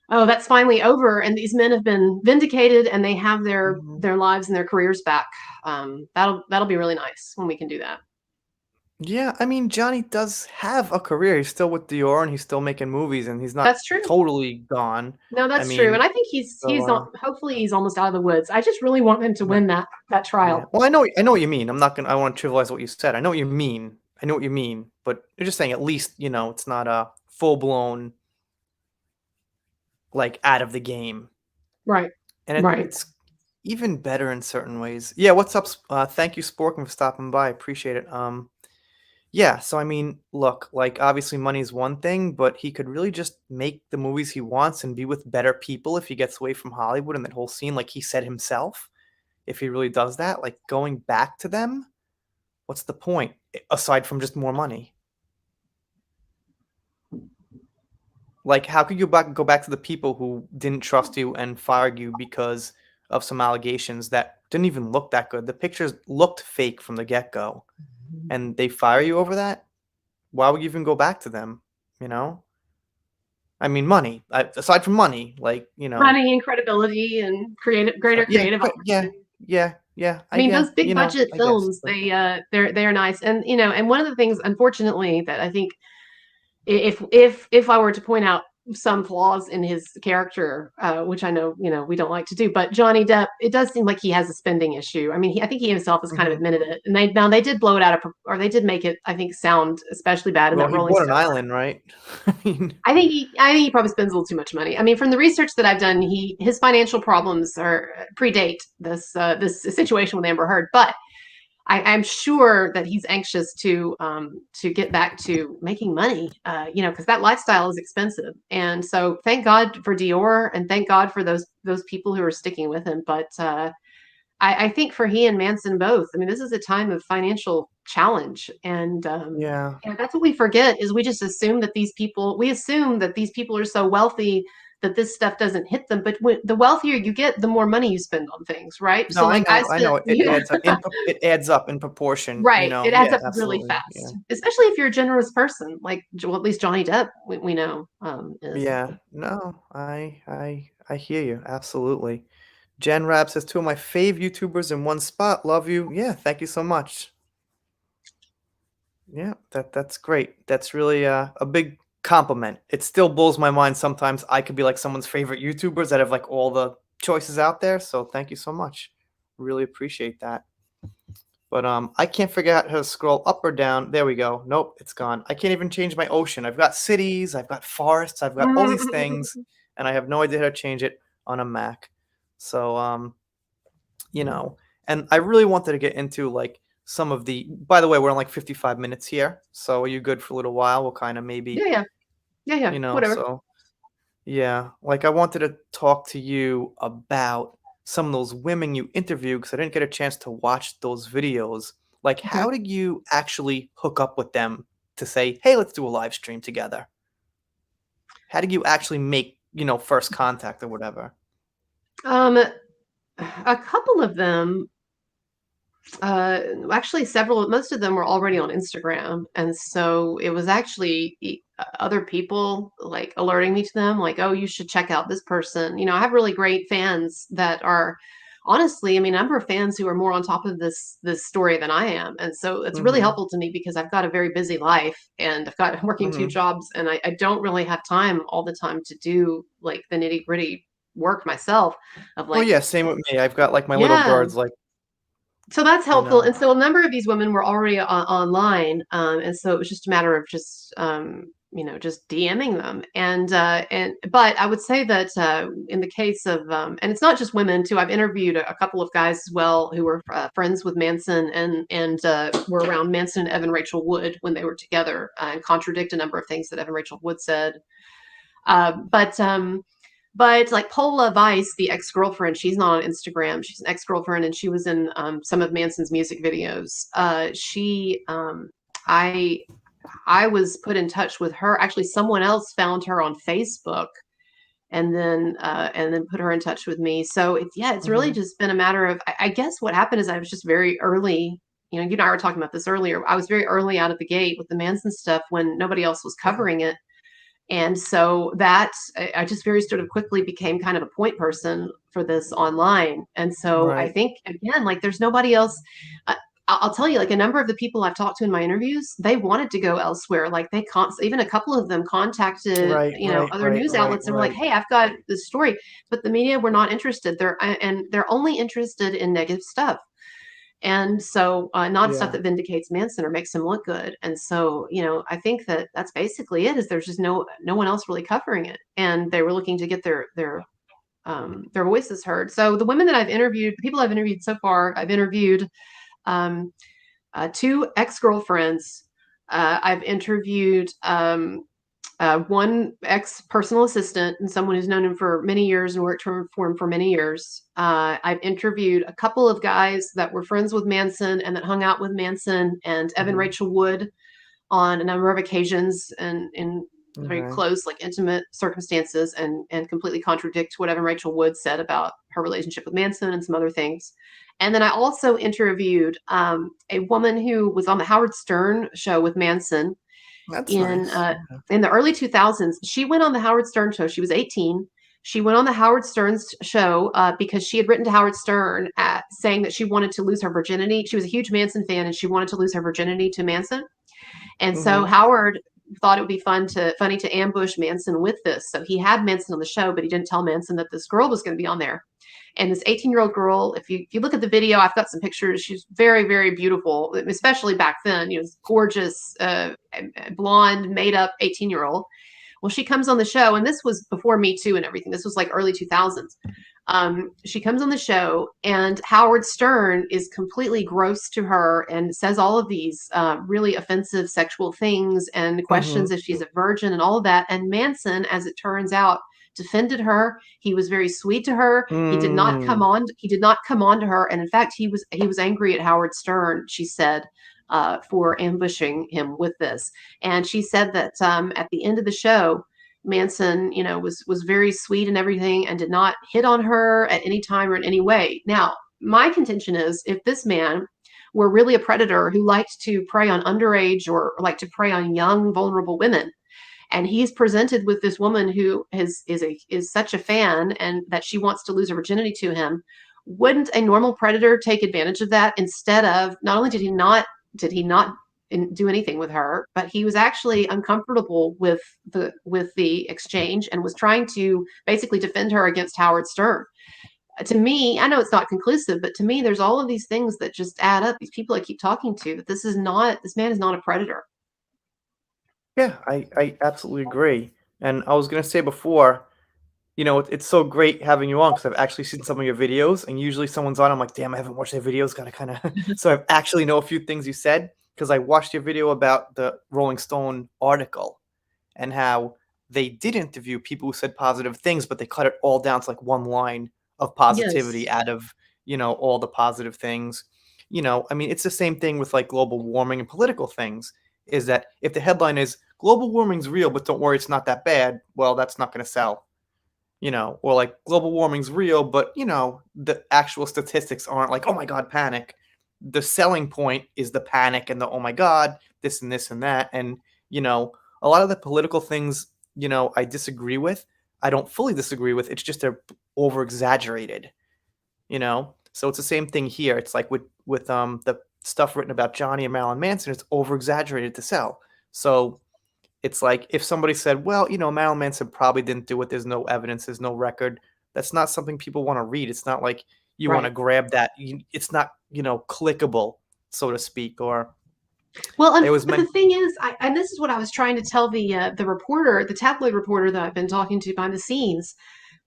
oh, that's finally over and these men have been vindicated and they have their mhm. their lives and their careers back. That'll be really nice when we can do that. Yeah, I mean, Johnny does have a career. He's still with Dior and he's still making movies and he's not That's true. totally gone. No, I that's true, and mean, I think so hopefully he's almost out of the woods. I just really want him to no, win that yeah. trial. Well, I know what you mean. I want to trivialize what you said. I know what you mean. I know what you mean, but you're just saying at least, it's not a full blown like out of the game. Right. And Right. it's even better in certain ways. Yeah, what's up? Thank you, Sporkin, for stopping by. Appreciate it. Yeah, so I mean, look, like obviously money is one thing, but he could really just make the movies he wants and be with better people if he gets away from Hollywood and that whole scene, like he said himself. If he really does that, like going back to them, what's the point aside from just more money? Like, how could you go back to the people who didn't trust you and fired you because of some allegations that didn't even look that good? The pictures looked fake from the get go, and they fire you over that? Why would you even go back to them? You know? I mean, money. Aside from money, like Money and credibility and greater yeah, creative yeah, opportunity. yeah, yeah. I mean, those big budget I guess, films, but they're nice, and and one of the things, unfortunately, that I think if I were to point out some flaws in his character, which I know we don't like to do, but Johnny Depp, it does seem like he has a spending issue. I mean, I think he himself has kind of mhm. admitted it, and they did blow it out of or they did make it, I think, sound especially bad in Well, that he Rolling bought an Stone. island, right? I mean, I think he probably spends a little too much money. I mean, from the research that I've done, his financial problems are predate this situation with Amber Heard, but I'm sure that he's anxious to get back to making money, because that lifestyle is expensive. And so, thank God for Dior, and thank God for those people who are sticking with him. But I think for he and Manson both, I mean, this is a time of financial challenge, yeah, and that's what we forget is we assume that these people are so wealthy that this stuff doesn't hit them. But when, the wealthier you get, the more money you spend on things, right? No, So like I I spent, know. It yeah, adds up. It adds up in proportion. right. It adds Yeah, up really absolutely. Yeah, fast, especially if you're a generous person, like well, at least Johnny Depp, we know is. yeah. No, I hear you. Absolutely. Jen Rab says two of my fave YouTubers in one spot. Love you. Yeah, thank you so much. Yeah, that's great. That's really a big compliment. It still blows my mind sometimes. I could be like someone's favorite YouTubers that have like all the choices out there. So thank you so much. Really appreciate that. But I can't figure out how to scroll up or down. There we go. Nope, it's gone. I can't even change my ocean. I've got cities, I've got forests, I've got all these things, and I have no idea how to change it on a Mac. So you know, and I really wanted to get into like some of the. By the way, we're on like 55 minutes here, so are you good for a little while? We'll kind of maybe, Yeah, yeah, yeah, yeah. Whatever. so yeah, like I wanted to talk to you about some of those women you interviewed because I didn't get a chance to watch those videos. Like, Okay. how did you actually hook up with them to say, "Hey, let's do a live stream together"? How did you actually make, first contact or whatever? Um, a couple of them, actually several, most of them were already on Instagram, and so it was actually other people like alerting me to them, like, oh, you should check out this person. I have really great fans that are honestly, I mean, a number of fans who are more on top of this story than I am, and so it's really Mhm. helpful to me because I've got a very busy life and I've got working two Mhm. jobs, and I don't really have time all the time to do like the nitty gritty work myself of Well, like, yeah, same with me. I've got like my little yeah, birds, like, so that's you helpful. know. And so a number of these women were already online, and so it was just a matter of just just DMing them. And but I would say that in the case of and it's not just women too. I've interviewed a couple of guys as well who were friends with Manson and were around Manson and Evan Rachel Wood when they were together, and contradict a number of things that Evan Rachel Wood said. But like Paula Weiss, the ex-girlfriend, she's not on Instagram. She's an ex-girlfriend, and she was in some of Manson's music videos. I I was put in touch with her. Actually, someone else found her on Facebook, and then put her in touch with me. So it's really Mhm. just been a matter of. I guess what happened is I was just very early. You and I were talking about this earlier. I was very early out of the gate with the Manson stuff when nobody else was Yeah. covering it, and so that I just very sort of quickly became kind of a point person for this online. And so I Right. think, again, like there's nobody else. Uh, I'll tell you, like a number of the people I've talked to in my interviews, they wanted to go elsewhere. Like even a couple of them contacted, Right, right, other right, news right, outlets and were like, right. "Hey, I've got this story," but the media were not interested. They're only interested in negative stuff. And so, not stuff Yeah. that vindicates Manson or makes him look good. And so, I think that that's basically it. Is there's just no one else really covering it, and they were looking to get their voices heard. So the women that I've interviewed, the people I've interviewed so far, I've interviewed um, two ex girlfriends. I've interviewed one ex personal assistant and someone who's known him for many years and worked for him for many years. I've interviewed a couple of guys that were friends with Manson and that hung out with Manson and Evan Mhm. Rachel Wood on a number of occasions and in very Okay. close, like intimate circumstances, and completely contradict what Evan Rachel Wood said about her relationship with Manson and some other things. And then I also interviewed a woman who was on the Howard Stern show with Manson That's in nice. uh, Yeah. in the early 2000s. She went on the Howard Stern show. She was 18. She went on the Howard Stern's show because she had written to Howard Stern saying that she wanted to lose her virginity. She was a huge Manson fan and she wanted to lose her virginity to Manson. And so Mhm. Howard thought it would be funny to ambush Manson with this. So he had Manson on the show, but he didn't tell Manson that this girl was going to be on there. And this 18-year-old girl, if you look at the video, I've got some pictures. She's very, very beautiful, especially back then. Gorgeous, blonde, made up 18-year-old. Well, she comes on the show, and this was before Me Too and everything. This was like early 2000s. She comes on the show, and Howard Stern is completely gross to her and says all of these really offensive sexual things and questions Mhm. if she's a virgin and all of that. And Manson, as it turns out, defended her. He was very sweet to her. He did not come Mm. on. He did not come on to her. And in fact, he was angry at Howard Stern. She said. For ambushing him with this. And she said that at the end of the show, Manson, was very sweet and everything and did not hit on her at any time or in any way. Now, my contention is if this man were really a predator who liked to prey on underage or liked to prey on young, vulnerable women, and he's presented with this woman who is such a fan and that she wants to lose her virginity to him, wouldn't a normal predator take advantage of that instead of not only did he not do anything with her, but he was actually uncomfortable with the exchange and was trying to basically defend her against Howard Stern. To me, I know it's not conclusive, but to me, there's all of these things that just add up. These people I keep talking to, that this man is not a predator. Yeah, I absolutely agree. And I was gonna say before, it's so great having you on because I've actually seen some of your videos, and usually someone's on, I'm like, damn, I haven't watched their videos, gotta kind of. So I actually know a few things you said because I watched your video about the Rolling Stone article and how they did interview people who said positive things, but they cut it all down to like one line of Yes. positivity out of, all the positive things. I mean, it's the same thing with like global warming and political things, is that if the headline is global warming's real, but don't worry, it's not that bad, well, that's not going to sell. Or like global warming's real, but the actual statistics aren't like, oh my God, panic. The selling point is the panic and the, oh my God, this and this and that. And, a lot of the political things, I disagree with. I don't fully disagree with. It's just they're over exaggerated, So it's the same thing here. It's like with the stuff written about Johnny and Marilyn Manson, it's over exaggerated to sell. So it's like if somebody said, well, Marilyn Manson probably didn't do it. There's no evidence. There's no record. That's not something people want to read. It's not like you want to Right. grab that. It's not, clickable, so to speak. Or Well, they was but the meant. thing is, and this is what I was trying to tell the reporter, the tabloid reporter that I've been talking to behind the scenes.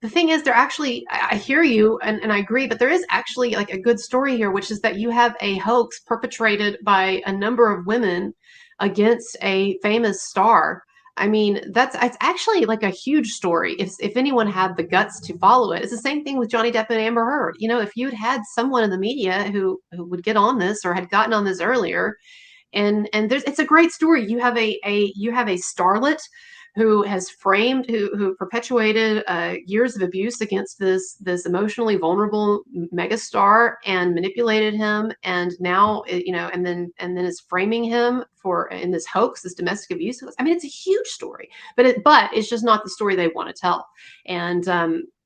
The thing is, they're actually, I hear you and I agree, but there is actually like a good story here, which is that you have a hoax perpetrated by a number of women against a famous star. I mean, it's actually like a huge story. If anyone had the guts to follow it, it's the same thing with Johnny Depp and Amber Heard. If you had someone in the media who would get on this or had gotten on this earlier, and it's a great story. You have a starlet who has framed who perpetuated years of abuse against this emotionally vulnerable megastar and manipulated him, and now and then is framing him for in this hoax, this domestic abuse. I mean, it's a huge story, but it's just not the story they want to tell. And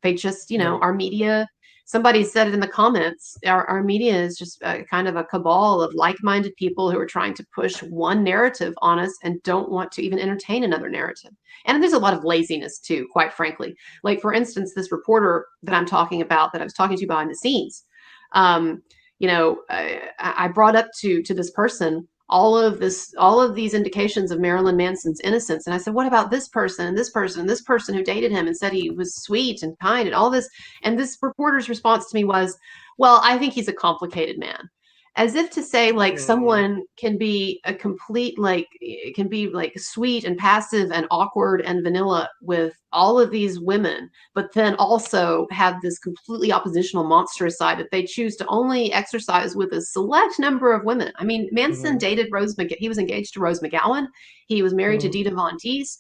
they just, Right. our media, somebody said it in the comments, our media is just kind of a cabal of like-minded people who are trying to push one narrative on us and don't want to even entertain another narrative. And there's a lot of laziness too, quite frankly. Like, for instance, this reporter that I'm talking about, that I was talking to behind the scenes, um, I brought up to this person all of these indications of Marilyn Manson's innocence. And I said, what about this person and this person and this person who dated him and said he was sweet and kind and all this? And this reporter's response to me was, well, I think he's a complicated man. As if to say, like, Mm, someone can be a complete, like, can be like sweet and passive and awkward and vanilla with all of these women, but then also have this completely oppositional monstrous side that they choose to only exercise with a select number of women. I mean, Manson mhm, dated he was engaged to Rose McGowan. He was married to mhm, Dita Von Teese.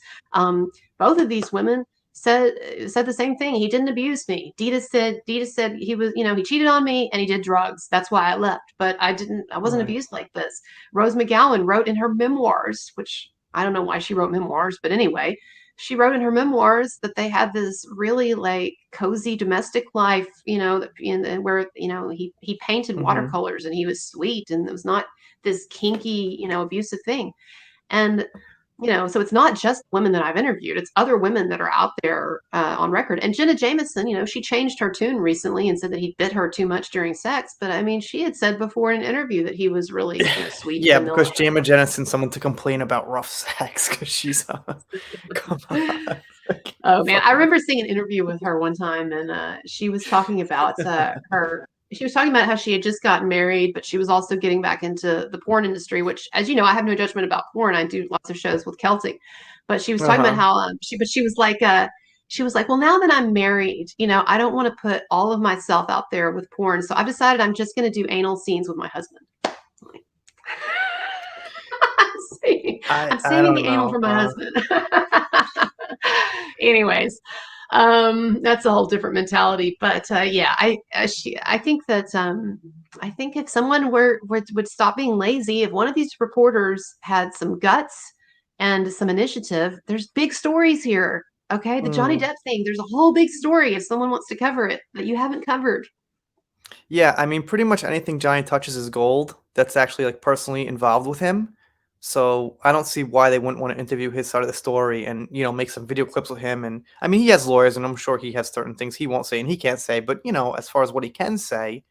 Both of these women said the same thing. He didn't abuse me. Dita said he was, he cheated on me and he did drugs. That's why I left. But I wasn't right. abused like this. Rose McGowan wrote in her memoirs, which I don't know why she wrote memoirs, but anyway, she wrote in her memoirs that they had this really like cozy domestic life, where he painted Mhm. watercolors and he was sweet and it was not this kinky, abusive thing. And so it's not just women that I've interviewed; it's other women that are out there on record. And Jenna Jameson, she changed her tune recently and said that he bit her too much during sex. But I mean, she had said before in an interview that he was really, sweet and Yeah, vanilla. because Jama Jennison, someone to complain about rough sex because she's come on. Oh man, I Fucking remember seeing an interview with her one time, and she was talking about her. She was talking about how she had just gotten married, but she was also getting back into the porn industry. Which, as you know, I have no judgment about porn. I do lots of shows with Celtic, but she was talking about uh-huh. how she was like, well, now that I'm married, I don't want to put all of myself out there with porn, so I've decided I'm just going to do anal scenes with my husband. I'm saving, I I'm I saving don't the anal know. for my husband. Anyways, that's a whole different mentality. But yeah, I think that I think if someone would stop being lazy, if one of these reporters had some guts and some initiative, there's big stories here. Okay, the Johnny Mm. Depp thing, there's a whole big story if someone wants to cover it that you haven't covered. Yeah, I mean, pretty much anything Johnny touches is gold. That's actually like personally involved with him. So I don't see why they wouldn't want to interview his side of the story and make some video clips with him. And I mean, he has lawyers, and I'm sure he has certain things he won't say and he can't say. But as far as what he can say,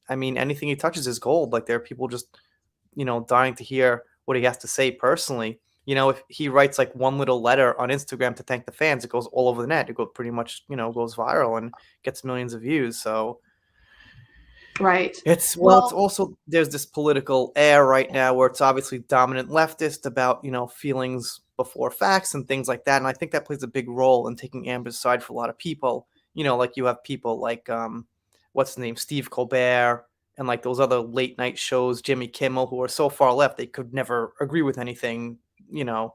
I mean, anything he touches is gold. Like there are people just dying to hear what he has to say personally. If he writes like one little letter on Instagram to thank the fans, it goes all over the net. It goes pretty much goes viral and gets millions of views. So Right. it's Well, also there's this political air right now where it's obviously dominant leftist about, feelings before facts and things like that. And I think that plays a big role in taking Amber's side for a lot of people. Like you have people like what's his name, Steve Colbert, and like those other late night shows, Jimmy Kimmel, who are so far left they could never agree with anything, you know,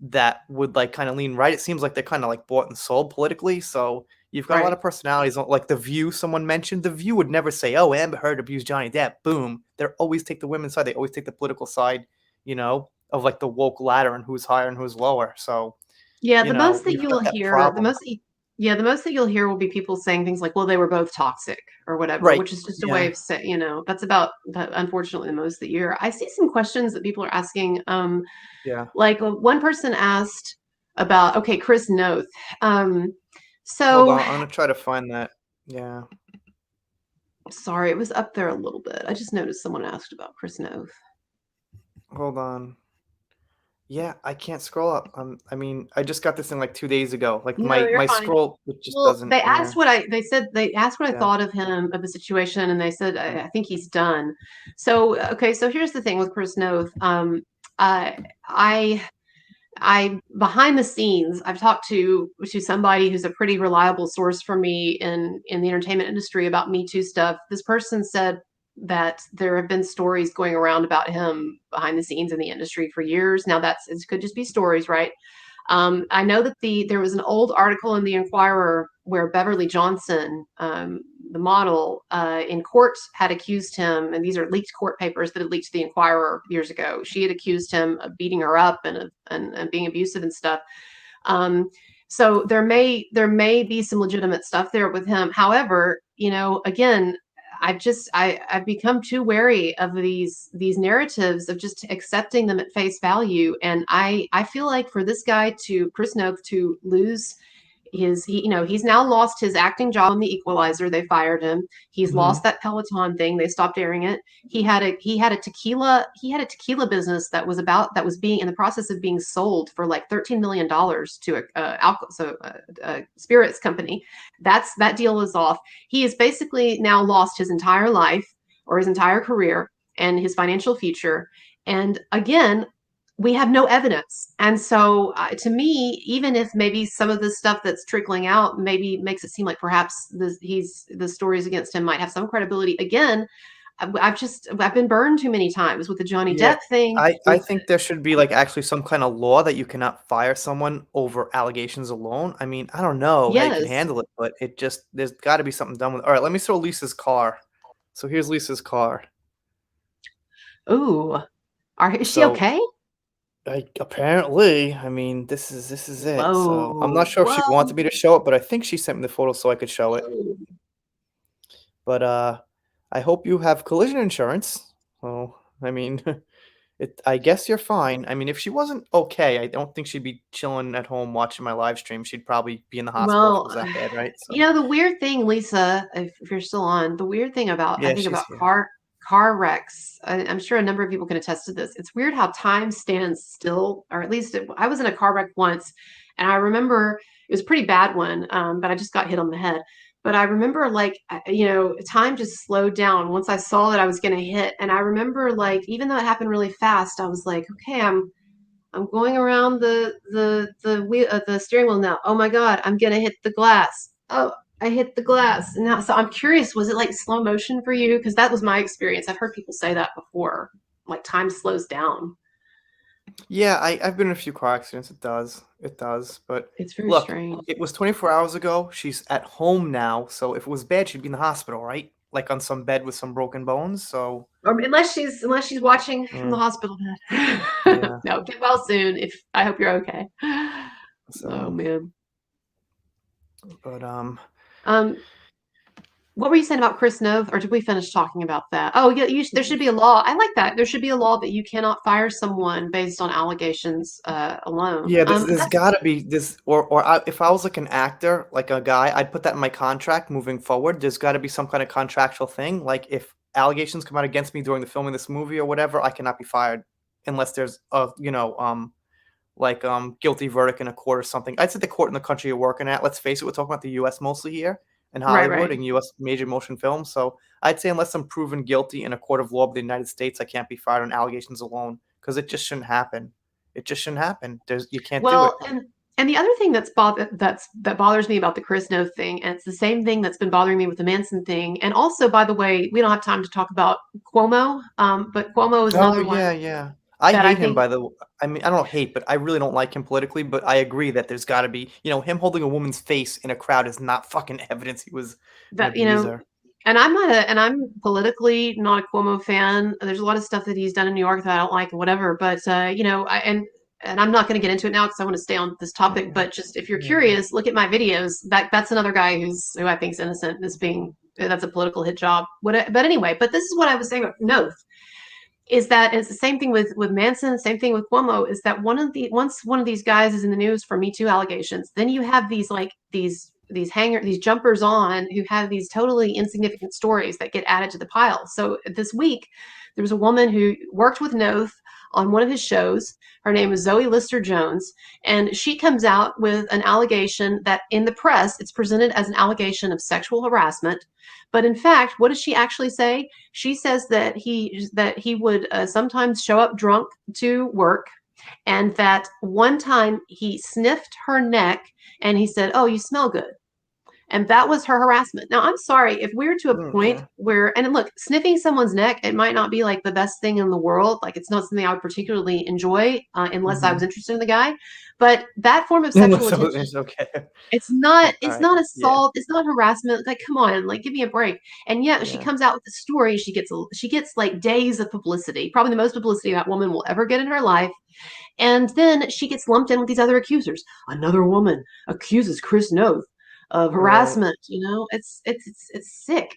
that would like kind of lean right. It seems like they're kind of like bought and sold politically. So you've got a lot right. of personalities. Like The View, someone mentioned. The View would never say, "Oh, Amber Heard abused Johnny Depp." Boom. They always take the women's side. They always take the political side. Of like the woke ladder and who's higher and who's lower. So Yeah, the most that you've you'll got that hear, problem. the most that you'll hear will be people saying things like, "Well, they were both toxic" or whatever, Right. which is just a way Yeah. of saying, that's about unfortunately the most that you hear. I see some questions that people are asking. Yeah. Like one person asked about, okay, Chris Noth. Um, Hold so on. I'm gonna try to find that. Yeah. sorry, it was up there a little bit. I just noticed someone asked about Chris Noth. Hold on. Yeah, I can't scroll up. I mean, I just got this thing like 2 days ago. Like No, my you're my fine. scroll, it just Well, doesn't. Yeah. they asked what I Yeah. thought of him, of the situation, and they said, I think he's done. So, okay, so here's the thing with Chris Noth. Uh, I, behind the scenes, I've talked to somebody who's a pretty reliable source for me in the entertainment industry about Me Too stuff. This person said that there have been stories going around about him behind the scenes in the industry for years. Now it could just be stories, right? I know that there was an old article in the Inquirer where Beverly Johnson, the model, in court had accused him, and these are leaked court papers that had leaked to the Inquirer years ago. She had accused him of beating her up and being abusive and stuff. Um, so there may be some legitimate stuff there with him. However, again, I've become too wary of these narratives of just accepting them at face value. And I feel like for this guy, to Chris Noth, to lose he's now lost his acting job on The Equalizer. They fired him. He's lost Hmm. that Peloton thing. They stopped airing it. He had a tequila business that was being in the process of being sold for like $13 million to a spirits company. That deal is off. He has basically now lost his entire life, or his entire career, and his financial future. And again, we have no evidence. And so, to me, even if maybe some of the stuff that's trickling out maybe makes it seem like perhaps the stories against him might have some credibility, again, I've been burned too many times with the Johnny Yeah, Depp thing. I think there should be like actually some kind of law that you cannot fire someone over allegations alone. I mean, I don't know how you can Yes. handle it, but there's got to be something done with. All right, let me show Lisa's car. So here's Lisa's car. Ooh. Is she So okay? apparently, I mean, this is it. So I'm not Whoa. sure if she Whoa. wanted me to show it, but I think she sent me the photo so I could show it. Whoa. But I hope you have collision insurance. Well, I mean, I guess you're fine. I mean, if she wasn't okay, I don't think she'd be chilling at home watching my live stream. She'd probably be in the hospital if it Well, was that bad, right? So the weird thing, Lisa, if you're still on, the weird thing about I yeah, think she's about here. car wrecks, I'm sure a number of people can attest to this. It's weird how time stands still, or at least I was in a car wreck once, and I remember it was a pretty bad one, but I just got hit on the head. But I remember, like, time just slowed down once I saw that I was going to hit, and I remember, like, even though it happened really fast, I was like, okay, I'm going around the steering wheel now. Oh my God, I'm gonna hit the glass. Oh, I hit the glass. Now, so I'm curious, was it like slow motion for you? Because that was my experience. I've heard people say that before, like time slows down. Yeah, I've been in a few car accidents. It does. It does. But It's very look, strange. it was 24 hours ago. She's at home now. So if it was bad, she'd be in the hospital, right? Like on some bed with some broken bones. So, Or unless she's watching from the mm, hospital bed. yeah. No, get well soon. If I hope you're okay. Oh So, man. but Um, what were you saying about Chris Nove, or did we finish talking about that? Oh, yeah, there should be a law. I like that. There should be a law that you cannot fire someone based on allegations alone. yeah, there's That's gotta be this, if I was like an actor, like a guy, I'd put that in my contract moving forward. There's got to be some kind of contractual thing. Like if allegations come out against me during the filming of this movie or whatever, I cannot be fired unless there's guilty verdict in a court or something. I'd say the court in the country you're working at. Let's face it, we're talking about the U.S. mostly here and right, Hollywood right. and U.S. major motion films. So I'd say unless I'm proven guilty in a court of law of the United States, I can't be fired on allegations alone because it just shouldn't happen. It just shouldn't happen. You can't do it. Well, and the other thing that bothers me about the Chris Noth thing, and it's the same thing that's been bothering me with the Manson thing, and also, by the way, we don't have time to talk about Cuomo, but Cuomo is Oh another one yeah, yeah. I that I hate him think by the. I mean, I don't hate, but I really don't like him politically. But I agree that there's got to be, him holding a woman's face in a crowd is not fucking evidence he was an that abuser. and I'm politically not a Cuomo fan. There's a lot of stuff that he's done in New York that I don't like, or whatever. But and I'm not going to get into it now because I want to stay on this topic. Yeah, But just if you're yeah. curious, look at my videos. That's another guy who I think is innocent. Is being That's a political hit job. But anyway, but this is what I was saying about Noth is that it's the same thing with Manson, same thing with Cuomo, is that once one of these guys is in the news for Me Too allegations, then you have these jumpers on who have these totally insignificant stories that get added to the pile. So this week there was a woman who worked with Noth on one of his shows. Her name is Zoe Lister Jones, and she comes out with an allegation that in the press it's presented as an allegation of sexual harassment. But in fact, what does she actually say? She says that he would sometimes show up drunk to work, and that one time he sniffed her neck and he said, "Oh, you smell good." And that was her harassment. Now, I'm sorry if we're to a point Yeah. where, and look, sniffing someone's neck, it might not be like the best thing in the world. Like, it's not something I would particularly enjoy unless I was Mm-hmm. interested in the guy. But that form of sexual So attention, it's okay. it's not All it's right. not Yeah. assault, it's not harassment. Like, come on, like, give me a break. And yet she Yeah. comes out with the story. She gets like days of publicity, probably the most publicity that woman will ever get in her life. And then she gets lumped in with these other accusers. Another woman accuses Chris Noth of Right. harassment. It's sick.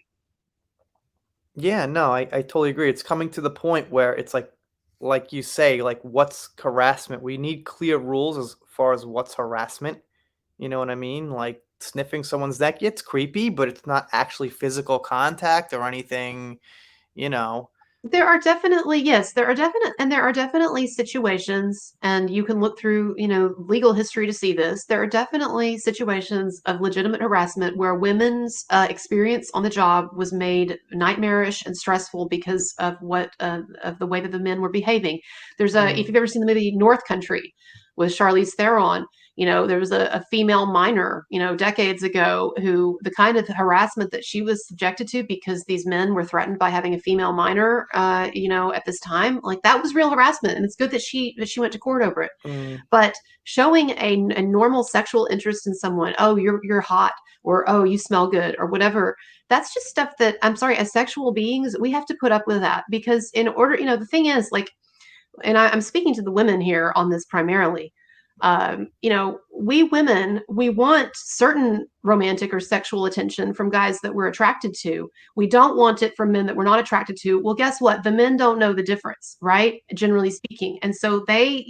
Yeah. No, I totally agree. It's coming to the point where it's like you say, like what's harassment? We need clear rules as far as what's harassment. You know what I mean? Like sniffing someone's neck, it's creepy, but it's not actually physical contact or anything. You know. There are definitely, yes, there are definitely situations, and you can look through, legal history to see this. There are definitely situations of legitimate harassment where women's experience on the job was made nightmarish and stressful because of the way that the men were behaving. If Mm, you've ever seen the movie North Country with Charlize Theron, there was a female minor, decades ago, who the kind of harassment that she was subjected to because these men were threatened by having a female minor, at this time, like that was real harassment, and it's good that she went to court over it. mm, But showing a normal sexual interest in someone, oh, you're hot, or oh, you smell good, or whatever, that's just stuff that, I'm sorry, as sexual beings, we have to put up with that because in order, the thing is, like, and I'm speaking to the women here on this primarily. We women, we want certain romantic or sexual attention from guys that we're attracted to. We don't want it from men that we're not attracted to. Well, guess what? The men don't know the difference, right? Generally speaking. And so they,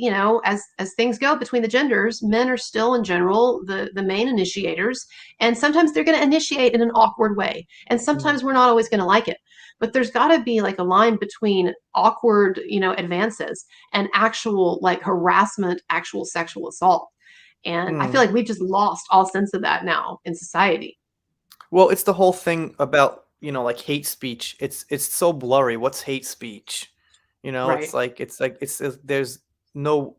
as things go between the genders, men are still in general the main initiators. And sometimes they're going to initiate in an awkward way. And mm, sometimes we're not always going to like it. But there's got to be like a line between awkward, advances and actual like harassment, actual sexual assault. And I feel mm. like we've just lost all sense of that now in society. Well, it's the whole thing about, like hate speech. It's so blurry. What's hate speech? Right. There's no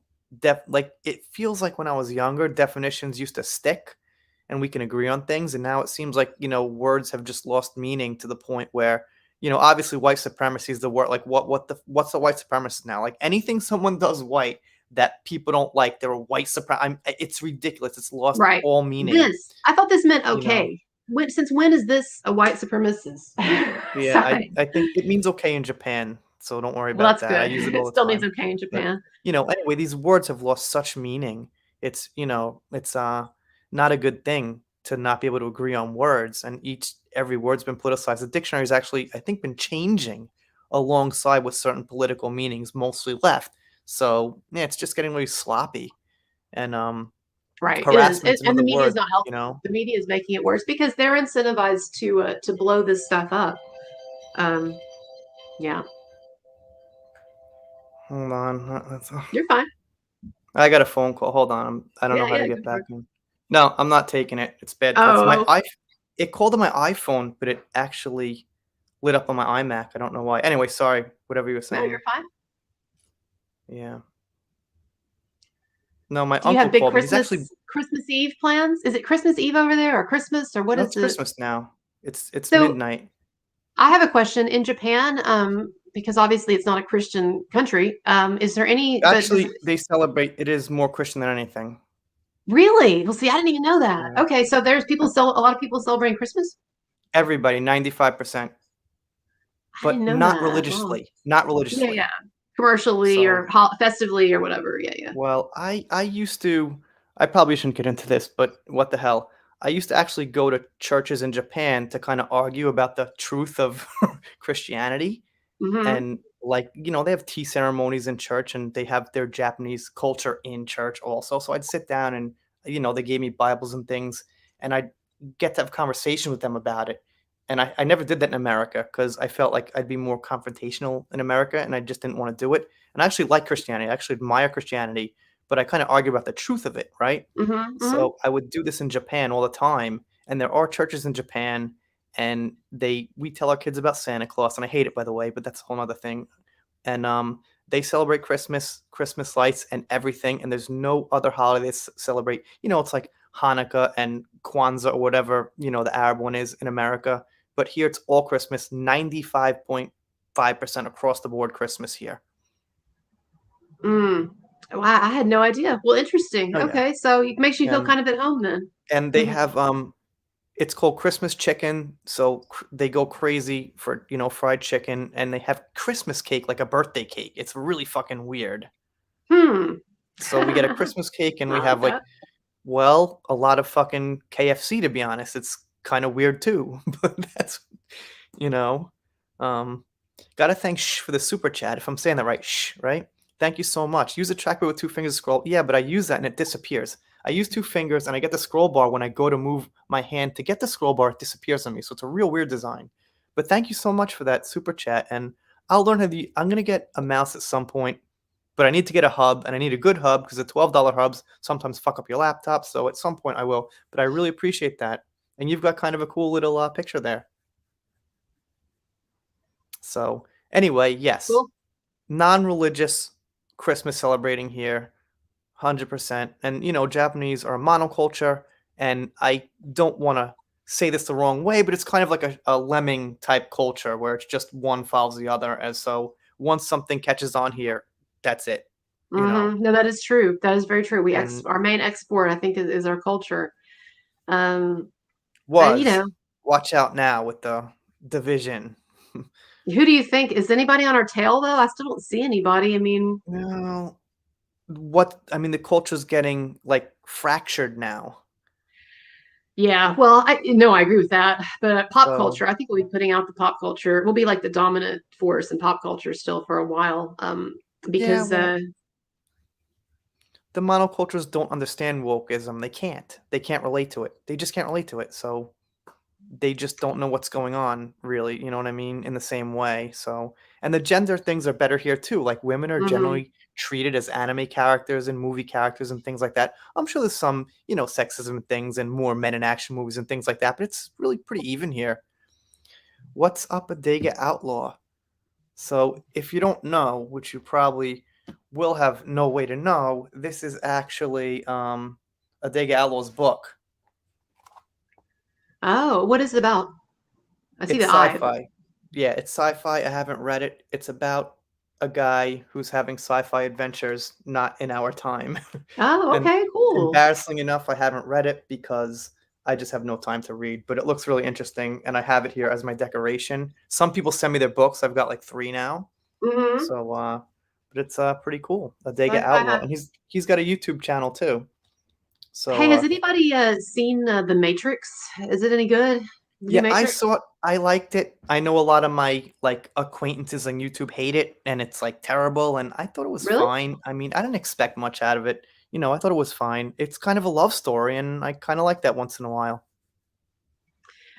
like it feels like when I was younger, definitions used to stick and we can agree on things, and now it seems like, words have just lost meaning to the point where, obviously white supremacy is the word. Like what's a white supremacist now? Like anything someone does white, that people don't like. They're a white supremacy. It's ridiculous. It's lost Right. all meaning. This. I thought this meant You know. okay. Since when is this a white supremacist Yeah, sign? I think it means okay in Japan, so don't worry Well, about that's that. I good. use it It all the still means time. okay in But Japan. anyway, these words have lost such meaning. It's it's not a good thing to not be able to agree on words, and every word's been politicized. The dictionary's actually, I think, been changing alongside with certain political meanings, mostly left. So yeah, it's just getting really sloppy. And Right. It is. harassment's And the another media is word, not helping. The media is making it worse because they're incentivized to blow this stuff up. Um, yeah. Hold on. You're fine. I got a phone call. Hold on. I don't know Yeah, how to yeah, go get for back it. in. No, I'm not taking it. It's bad. It's my Oh, It called on my iPhone, but it actually lit up on my iMac. I don't know why. Anyway, sorry. Whatever you were no, you're saying. fine. Yeah. No, my Do you uncle have big called me. He's actually Christmas Eve plans? Is it Christmas Eve over there or Christmas or what no, is it's it? Christmas now. It's So midnight. I have a question. In Japan, because obviously it's not a Christian country, is there any, but does it Actually, they celebrate. It is more Christian than anything. really? Well, see, I didn't even know that. Yeah. Okay, so there's people a lot of people celebrating Christmas? Everybody, 95%, I didn't but know not that. Wow. religiously. Not Yeah, yeah. religiously. Commercially So or festively or whatever. Yeah, yeah. well, I used to. I probably shouldn't get into this, but what the hell? I used to actually go to churches in Japan to kind of argue about the truth of Christianity, Mm-hmm. and like they have tea ceremonies in church, and they have their Japanese culture in church also. So I'd sit down, and they gave me Bibles and things, and I'd get to have conversation with them about it. And I never did that in America because I felt like I'd be more confrontational in America, and I just didn't want to do it. And I actually like Christianity. I actually admire Christianity, but I kind of argue about the truth of it, right? Mm-hmm. Mm-hmm. So I would do this in Japan all the time, and there are churches in Japan, and we tell our kids about Santa Claus, and I hate it, by the way, but that's a whole other thing. And they celebrate Christmas lights and everything, and there's no other holiday they celebrate. It's like Hanukkah and Kwanzaa or whatever the Arab one is in America, but here it's all Christmas, 95.5% across the board Christmas here. Mm. Wow, I had no idea. Well, interesting. Oh yeah, Okay, so it makes you feel and kind of at home then. they have it's called Christmas chicken. So they go crazy for, fried chicken, and they have Christmas cake like a birthday cake. It's really fucking weird. Hmm. So we get a Christmas cake, and we I like have that. a lot of fucking KFC, to be honest. It's kind of weird too, but that's, you know, um, gotta thank Shh for the super chat. If I'm saying that right, Shh, right? Thank you so much. Use the trackpad with two fingers to scroll. Yeah, but I use that and it disappears. I use two fingers and I get the scroll bar when I go to move my hand to get the scroll bar. It disappears on me. So it's a real weird design. But thank you so much for that super chat. And I'll learn I'm gonna get a mouse at some point, but I need to get a hub, and I need a good hub because the $12 hubs sometimes fuck up your laptop. So at some point I will. But I really appreciate that. And you've got kind of a cool little picture there. So anyway, yes, Cool. non-religious Christmas celebrating here, 100%. And Japanese are a monoculture, and I don't want to say this the wrong way, but it's kind of like a lemming type culture where it's just one follows the other. As so once something catches on here, that's it. You know, Mm-hmm. No, that is true. That is very true. and Our main export, I think, is our culture. Um, and was watch out now with the division. who do you think is anybody on our tail though? I still don't see anybody. I mean, Well, what I mean, the culture's getting like fractured now. yeah. Well, I no, I agree with that. But pop So culture, I think we'll be putting out the pop culture. We'll be like the dominant force in pop culture still for a while. yeah, Because well, the monocultures don't understand wokeism. They can't. They can't relate to it. They just can't relate to it. So they just don't know what's going on, really. You know what I mean? In the same way. So, and the gender things are better here too. Like women are mhm. generally treated as anime characters and movie characters and things like that. I'm sure there's some, sexism things and more men in action movies and things like that, but it's really pretty even here. What's up, Adega Outlaw? So, if you don't know, which you probably will have no way to know, this is actually Adega Outlaw's book. Oh, what is it about? I see It's the eye. sci-fi. Yeah, it's sci-fi. I haven't read it. It's about a guy who's having sci-fi adventures not in our time. Oh, And okay, cool. embarrassingly enough, I haven't read it because I just have no time to read, but it looks really interesting, and I have it here as my decoration. Some people send me their books. I've got like 3 now. Hmm. So, but it's, pretty cool. Adega I Outlaw, have. and he's got a YouTube channel too. So, Hey, has anybody seen The Matrix? Is it any good? New yeah, I Matrix? saw it. I liked it. I know a lot of my, like, acquaintances on YouTube hate it, and it's, like, terrible, and I thought it was Really? fine. I mean, I didn't expect much out of it. I thought it was fine. It's kind of a love story, and I kinda like that once in a while.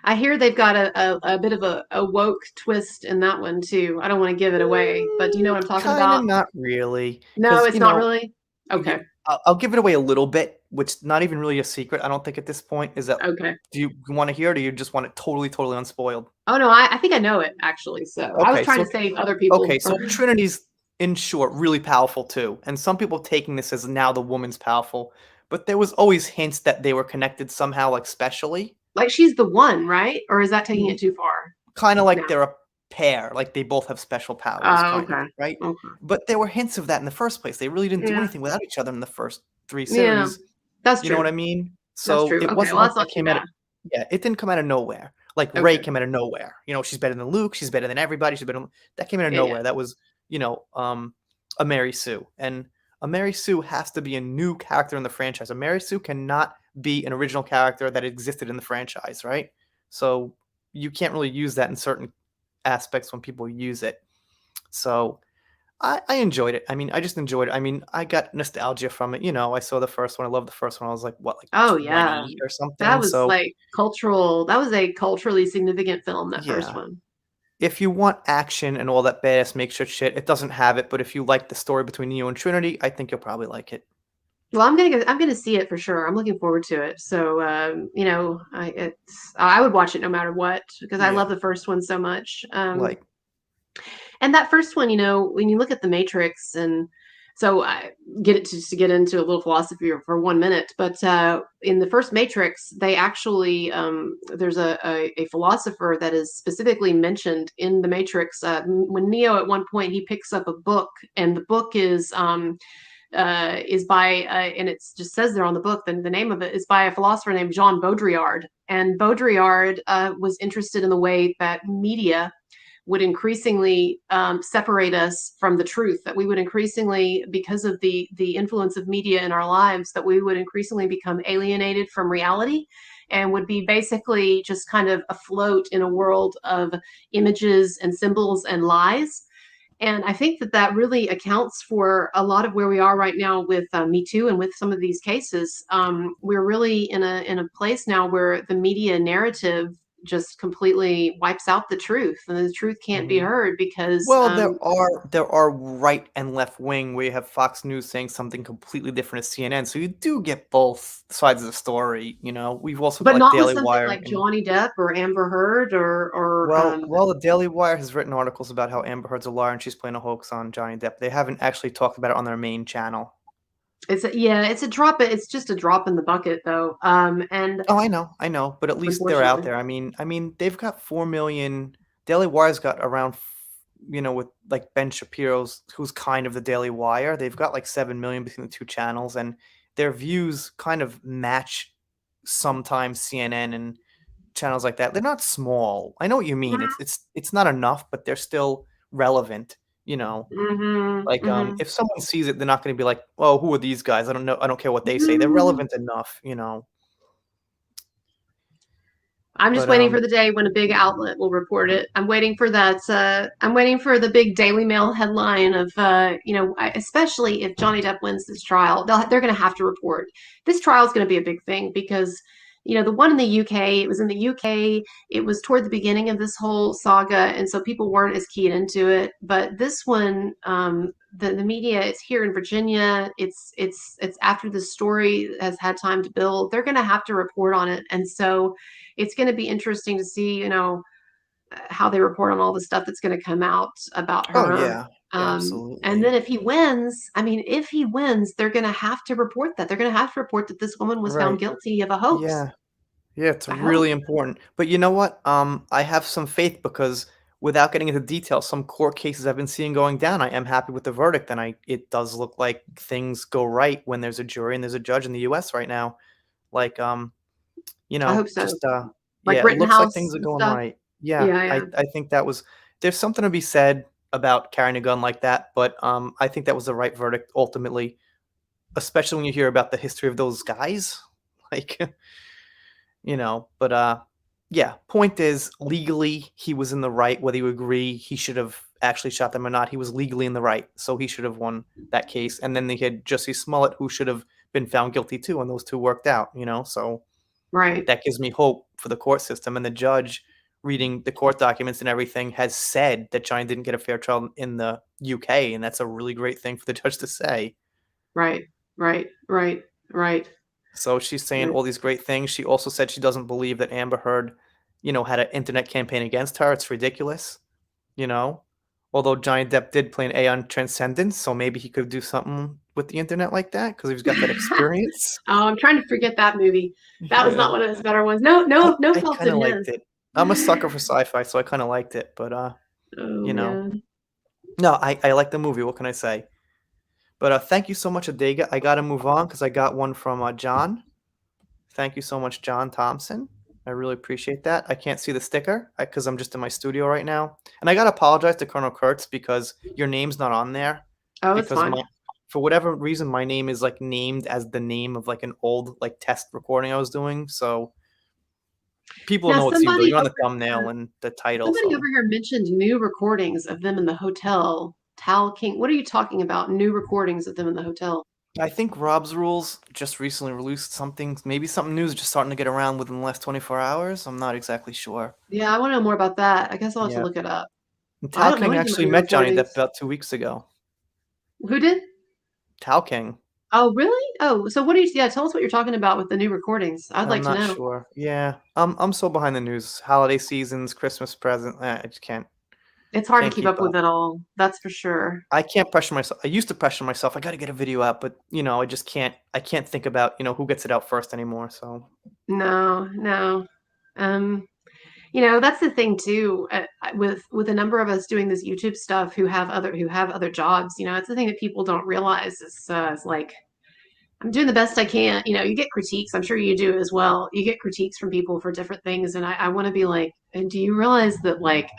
I hear they've got a bit of a woke twist in that one too. I don't want to give it away, but do you know what I'm talking Kinda about? not really, No, 'cause, it's not really. you Okay. I'll give it away a little bit, which not even really a secret, I don't think at this point, is that Okay. do you wanna hear it, or do you just want it totally, totally unspoiled? Oh no, I think I know it actually. So I was Okay, trying so to save other people okay, from. so Trinity's, in short, really powerful too, and some people taking this as now the woman's powerful, but there was always hints that they were connected somehow, like, specially. Like she's the one, right? Or is that taking Mm, it too far kinda like now? they're a pair, like they both have special powers, Oh, kind of, okay. right? Okay. But there were hints of that in the first place. They really didn't do Yeah. anything without each other in the first 3 Yeah. series. That's You know what true. I mean? That's So, true. it Okay. wasn't Well, like that's that not too came out bad. of yeah, it didn't come out of nowhere. Like, Rey Okay. came out of nowhere. She's better than Luke, she's better than everybody, she's better than that came out of Yeah, yeah. nowhere. That was, a Mary Sue, and a Mary Sue has to be a new character in the franchise. A Mary Sue cannot be an original character that existed in the franchise, right? So, you can't really use that in certain aspects when people use it. So, I enjoyed it. I mean, I just enjoyed it. I mean, I got nostalgia from it. I saw the first one. I loved the first one. I was like, what, like Oh yeah. 20 or That something? was So, like cultural. That was a culturally significant film, that first yeah. one. If you want action and all that badass makeshift shit, it doesn't have it. But if you like the story between Neo and Trinity, I think you'll probably like it. Well, I'm gonna see it for sure. I'm looking forward to it. So, I would watch it no matter what because I love Yeah. the first one so much. Like, And that first one, when you look at the Matrix, and so I get it to get into a little philosophy for 1 minute, but in the first Matrix, they actually there's a philosopher that is specifically mentioned in the Matrix. When Neo at one point he picks up a book, and the book is by and it just says there on the book, the name of it is by a philosopher named Jean Baudrillard, and Baudrillard was interested in the way that media would increasingly separate us from the truth, that we would increasingly, because of the influence of media in our lives, that we would increasingly become alienated from reality and would be basically just kind of afloat in a world of images and symbols and lies. And I think that that really accounts for a lot of where we are right now with Me Too and with some of these cases. We're really in a place now where the media narrative just completely wipes out the truth, and the truth can't be mhm. heard because Well, there are right and left wing where you have Fox News saying something completely different as CNN, so you do get both sides of the story. We've also got but like not with Daily something Wire like and Johnny Depp or Amber Heard or well, the Daily Wire has written articles about how Amber Heard's a liar and she's playing a hoax on Johnny Depp. They haven't actually talked about it on their main channel. it's a drop. It's just a drop in the bucket, though. And Oh, I know, but at least they're out unfortunately. there. I mean, they've got 4 million. Daily Wire's got around, with like Ben Shapiro's, who's kind of the Daily Wire. They've got like 7 million between the two channels, and their views kind of match sometimes CNN and channels like that. They're not small. I know what you mean. It's not enough, but they're still relevant. You know, Hmm. like Hmm. if someone sees it, they're not going to be like, "Oh, who are these guys? I don't know. I don't care what they say. They're Hmm. relevant enough." I'm just But waiting for the day when a big outlet will report it. I'm waiting for that. I'm waiting for the big Daily Mail headline of, especially if Johnny Depp wins this trial, they're going to have to report. This trial is going to be a big thing because, the one in the UK, it was in the UK. It was toward the beginning of this whole saga, and so people weren't as keyed into it. But this one, the media, it's here in Virginia. It's after the story has had time to build. They're going to have to report on it, and so it's going to be interesting to see, how they report on all the stuff that's going to come out about oh her. yeah, And then absolutely. if he wins, I mean, if he wins, they're going to have to report that. They're going to have to report that this woman was found Right. guilty of a hoax. Yeah. Yeah, it's I hope. really important. But you know what? I have some faith because without getting into detail, some court cases I've been seeing going down, I am happy with the verdict, and it does look like things go right when there's a jury and there's a judge in the U.S. right now. Like, I hope so. just Like yeah, it looks like Rittenhouse things are and going stuff. right. Yeah, Yeah, yeah. I think that was there's something to be said about carrying a gun like that, but I think that was the right verdict ultimately, especially when you hear about the history of those guys. Like, but yeah, point is legally he was in the right, whether you agree he should have actually shot them or not, he was legally in the right, so he should have won that case. And then they had Jussie Smollett, who should have been found guilty too, and those two worked out, so Right, that gives me hope for the court system. And the judge, reading the court documents and everything, has said that Johnny didn't get a fair trial in the UK, and that's a really great thing for the judge to say. right, right, right, right, So she's saying right. all these great things. She also said she doesn't believe that Amber Heard, had an internet campaign against her. It's ridiculous, you know. Although Johnny Depp did play an A on Transcendence, so maybe he could do something with the internet like that because he's got that experience. Oh, I'm trying to forget that movie. That was not Yeah, one of his better ones. No, I, no, no I fault kind in of liked his. it. I'm a sucker for sci-fi, so I kind of liked it. But Oh you know, man. no, I like the movie. What can I say? But thank you so much, Adega. I got to move on because I got one from John. Thank you so much, John Thompson. I really appreciate that. I can't see the sticker because I'm just in my studio right now. And I got to apologize to Colonel Kurtz because your name's not on there Oh, it's because fine. for whatever reason, my name is like named as the name of like an old like test recording I was doing. So people Now know it's you though. You're on the thumbnail and the title. somebody over So here mentioned new recordings of them in the hotel. Tal King. What are you talking about? New recordings of them in the hotel. I think Rob's Rules just recently released something, maybe something new is just starting to get around within the last 24 hours. I'm not exactly sure. Yeah, I want to know more about that. I guess I'll have to Yeah. look it up. And I Tao don't know King anything about actually new met Johnny Depp recordings. about 2 weeks ago. Who did? Tao King. Oh, really? Oh, so what do you? Yeah, tell us what you're talking about with the new recordings. I'd I'm like to not know. sure. Yeah, I'm so behind the news. Holiday seasons, Christmas present. I just It's hard to can't keep keep up up. with it all. That's for sure. I can't pressure myself. I used to pressure myself. I got to get a video out, but I just can't. I can't think about who gets it out first anymore. So No, no. Um, that's the thing too. With a number of us doing this YouTube stuff who have other jobs. It's the thing that people don't realize is like I'm doing the best I can. You get critiques. I'm sure you do as well. You get critiques from people for different things, and I want to be like, and do you realize that like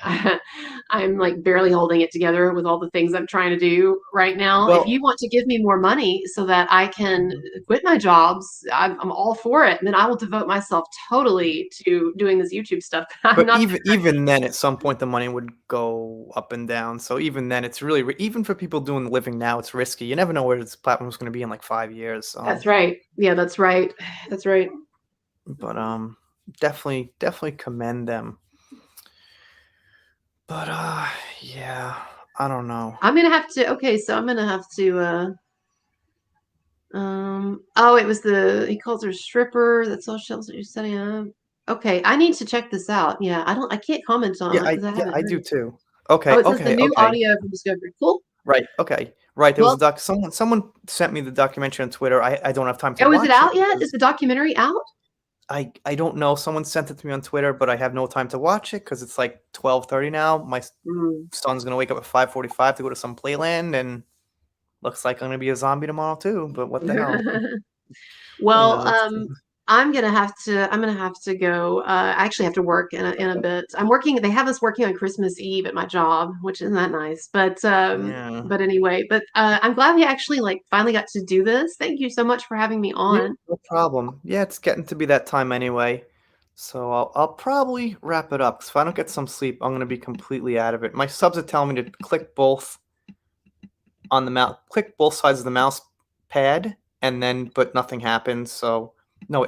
I'm like barely holding it together with all the things I'm trying to do right now? If well, you want to give me more money so that I can quit my jobs, I'm all for it. And then I will devote myself totally to doing this YouTube stuff. I'm but not. even then, at some point, the money would go up and down. So even then, it's really even for people doing the living now, it's risky. You never know where this platform's going to be in like 5 years. That's right. Yeah, that's right. That's right. But definitely commend them. But yeah, I don't know. I'm gonna have to. Okay, so I'm gonna have to. Oh, it was he calls her stripper. That's all that you're setting up. Okay, I need to check this out. Yeah, I can't comment on Yeah, it because I haven't I heard do it. too. Oh, Okay, it says the okay, new okay. audio from Discovery. Cool. Right, okay. Right, there was a Well, someone sent me the documentary on Twitter. I don't have time to oh, is it watch it out yet? Is because the documentary out? I don't know. Someone sent it to me on Twitter, but I have no time to watch it because it's like 12:30 now. My Mm. son's gonna wake up at 5:45 to go to some playland, and looks like I'm gonna be a zombie tomorrow too. But what the hell? You Well, know, it's I'm gonna have to go. I actually have to work in a bit. I'm working. They have us working on Christmas Eve at my job, which isn't that nice. But yeah. but anyway, I'm glad we actually like finally got to do this. Thank you so much for having me Yeah, on. no problem. Yeah, it's getting to be that time anyway. So I'll probably wrap it up because if I don't get some sleep, I'm gonna be completely out of it. My subs are telling me to click both on the mouse, click both sides of the mouse pad, and then but nothing happens. So no,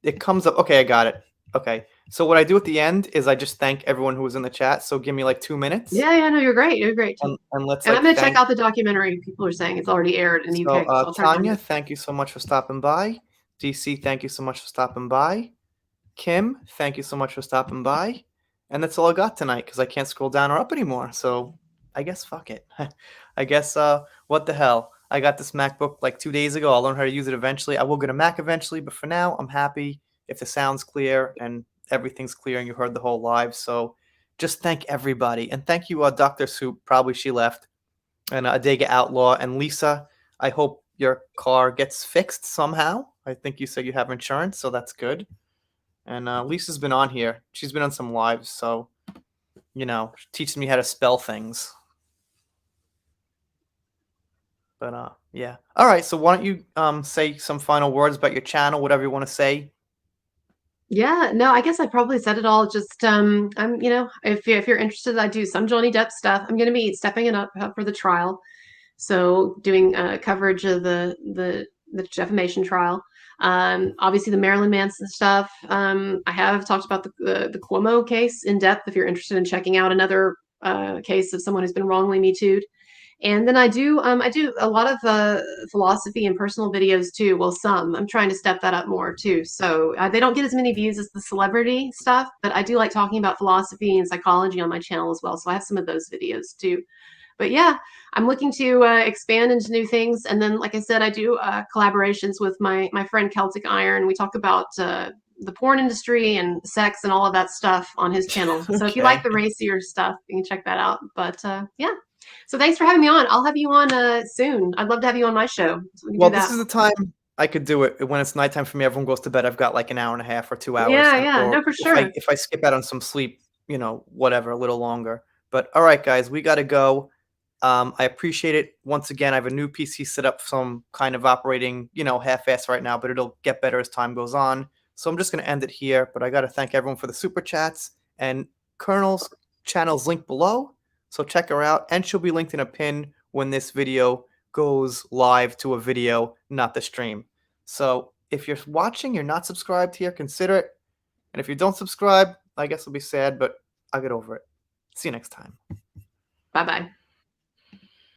it comes up. Okay, I got it. Okay, so what I do at the end is I just thank everyone who was in the chat. So give me like 2 minutes, Yeah, yeah, no, you're great. You're great too. and let's And I'm like gonna check thank. out the documentary. People are saying it's already aired in the So UK, so I'll try to find Tanya, it. thank you so much for stopping by. DC, thank you so much for stopping by. Kim, thank you so much for stopping by. And that's all I got tonight because I can't scroll down or up anymore. So I guess fuck it. I guess what the hell? I got this MacBook like 2 days ago. I'll learn how to use it eventually. I will get a Mac eventually, but for now, I'm happy if the sound's clear and everything's clear and you heard the whole live. So just thank everybody. And thank you, Dr. Soup. Probably she left. And Adega Outlaw. And Lisa, I hope your car gets fixed somehow. I think you said you have insurance, so that's good. And Lisa's been on here. She's been on some lives, so, teaching me how to spell things. But yeah. All right. So why don't you say some final words about your channel, whatever you want to say. Yeah, no, I guess I probably said it all. Just I'm, if you're interested, I do some Johnny Depp stuff. I'm going to be stepping it up for the trial, so doing coverage of the defamation trial. Obviously the Marilyn Manson stuff. I have talked about the Cuomo case in depth. If you're interested in checking out another case of someone who's been wrongly Me Too'd. And then I do a lot of philosophy and personal videos too. Well, some. I'm trying to step that up more too. So they don't get as many views as the celebrity stuff, but I do like talking about philosophy and psychology on my channel as well. So I have some of those videos too. But yeah, I'm looking to expand into new things. And then, like I said, I do collaborations with my friend Celtic Iron. We talk about the porn industry and sex and all of that stuff on his channel. So if you like Okay. the racier stuff, you can check that out. But yeah. So thanks for having me on. I'll have you on soon. I'd love to have you on my show. So we can Well, do this that. is the time I could do it. When it's nighttime for me, everyone goes to bed. I've got like an hour and a half or 2 hours, Yeah, and yeah. or No, for if I sure. if I skip out on some sleep, whatever, a little longer. But all right, guys, we got to go. I appreciate it. Once again, I have a new PC set up, some kind of operating, half-ass right now, but it'll get better as time goes on. So I'm just going to end it here, but I got to thank everyone for the super chats, and Colonel's channel's linked below, so check her out, and she'll be linked in a pin when this video goes live to a video, not the stream. So if you're watching, you're not subscribed here, consider it. And if you don't subscribe, I guess I'll be sad, but I'll get over it. See you next time. Bye bye.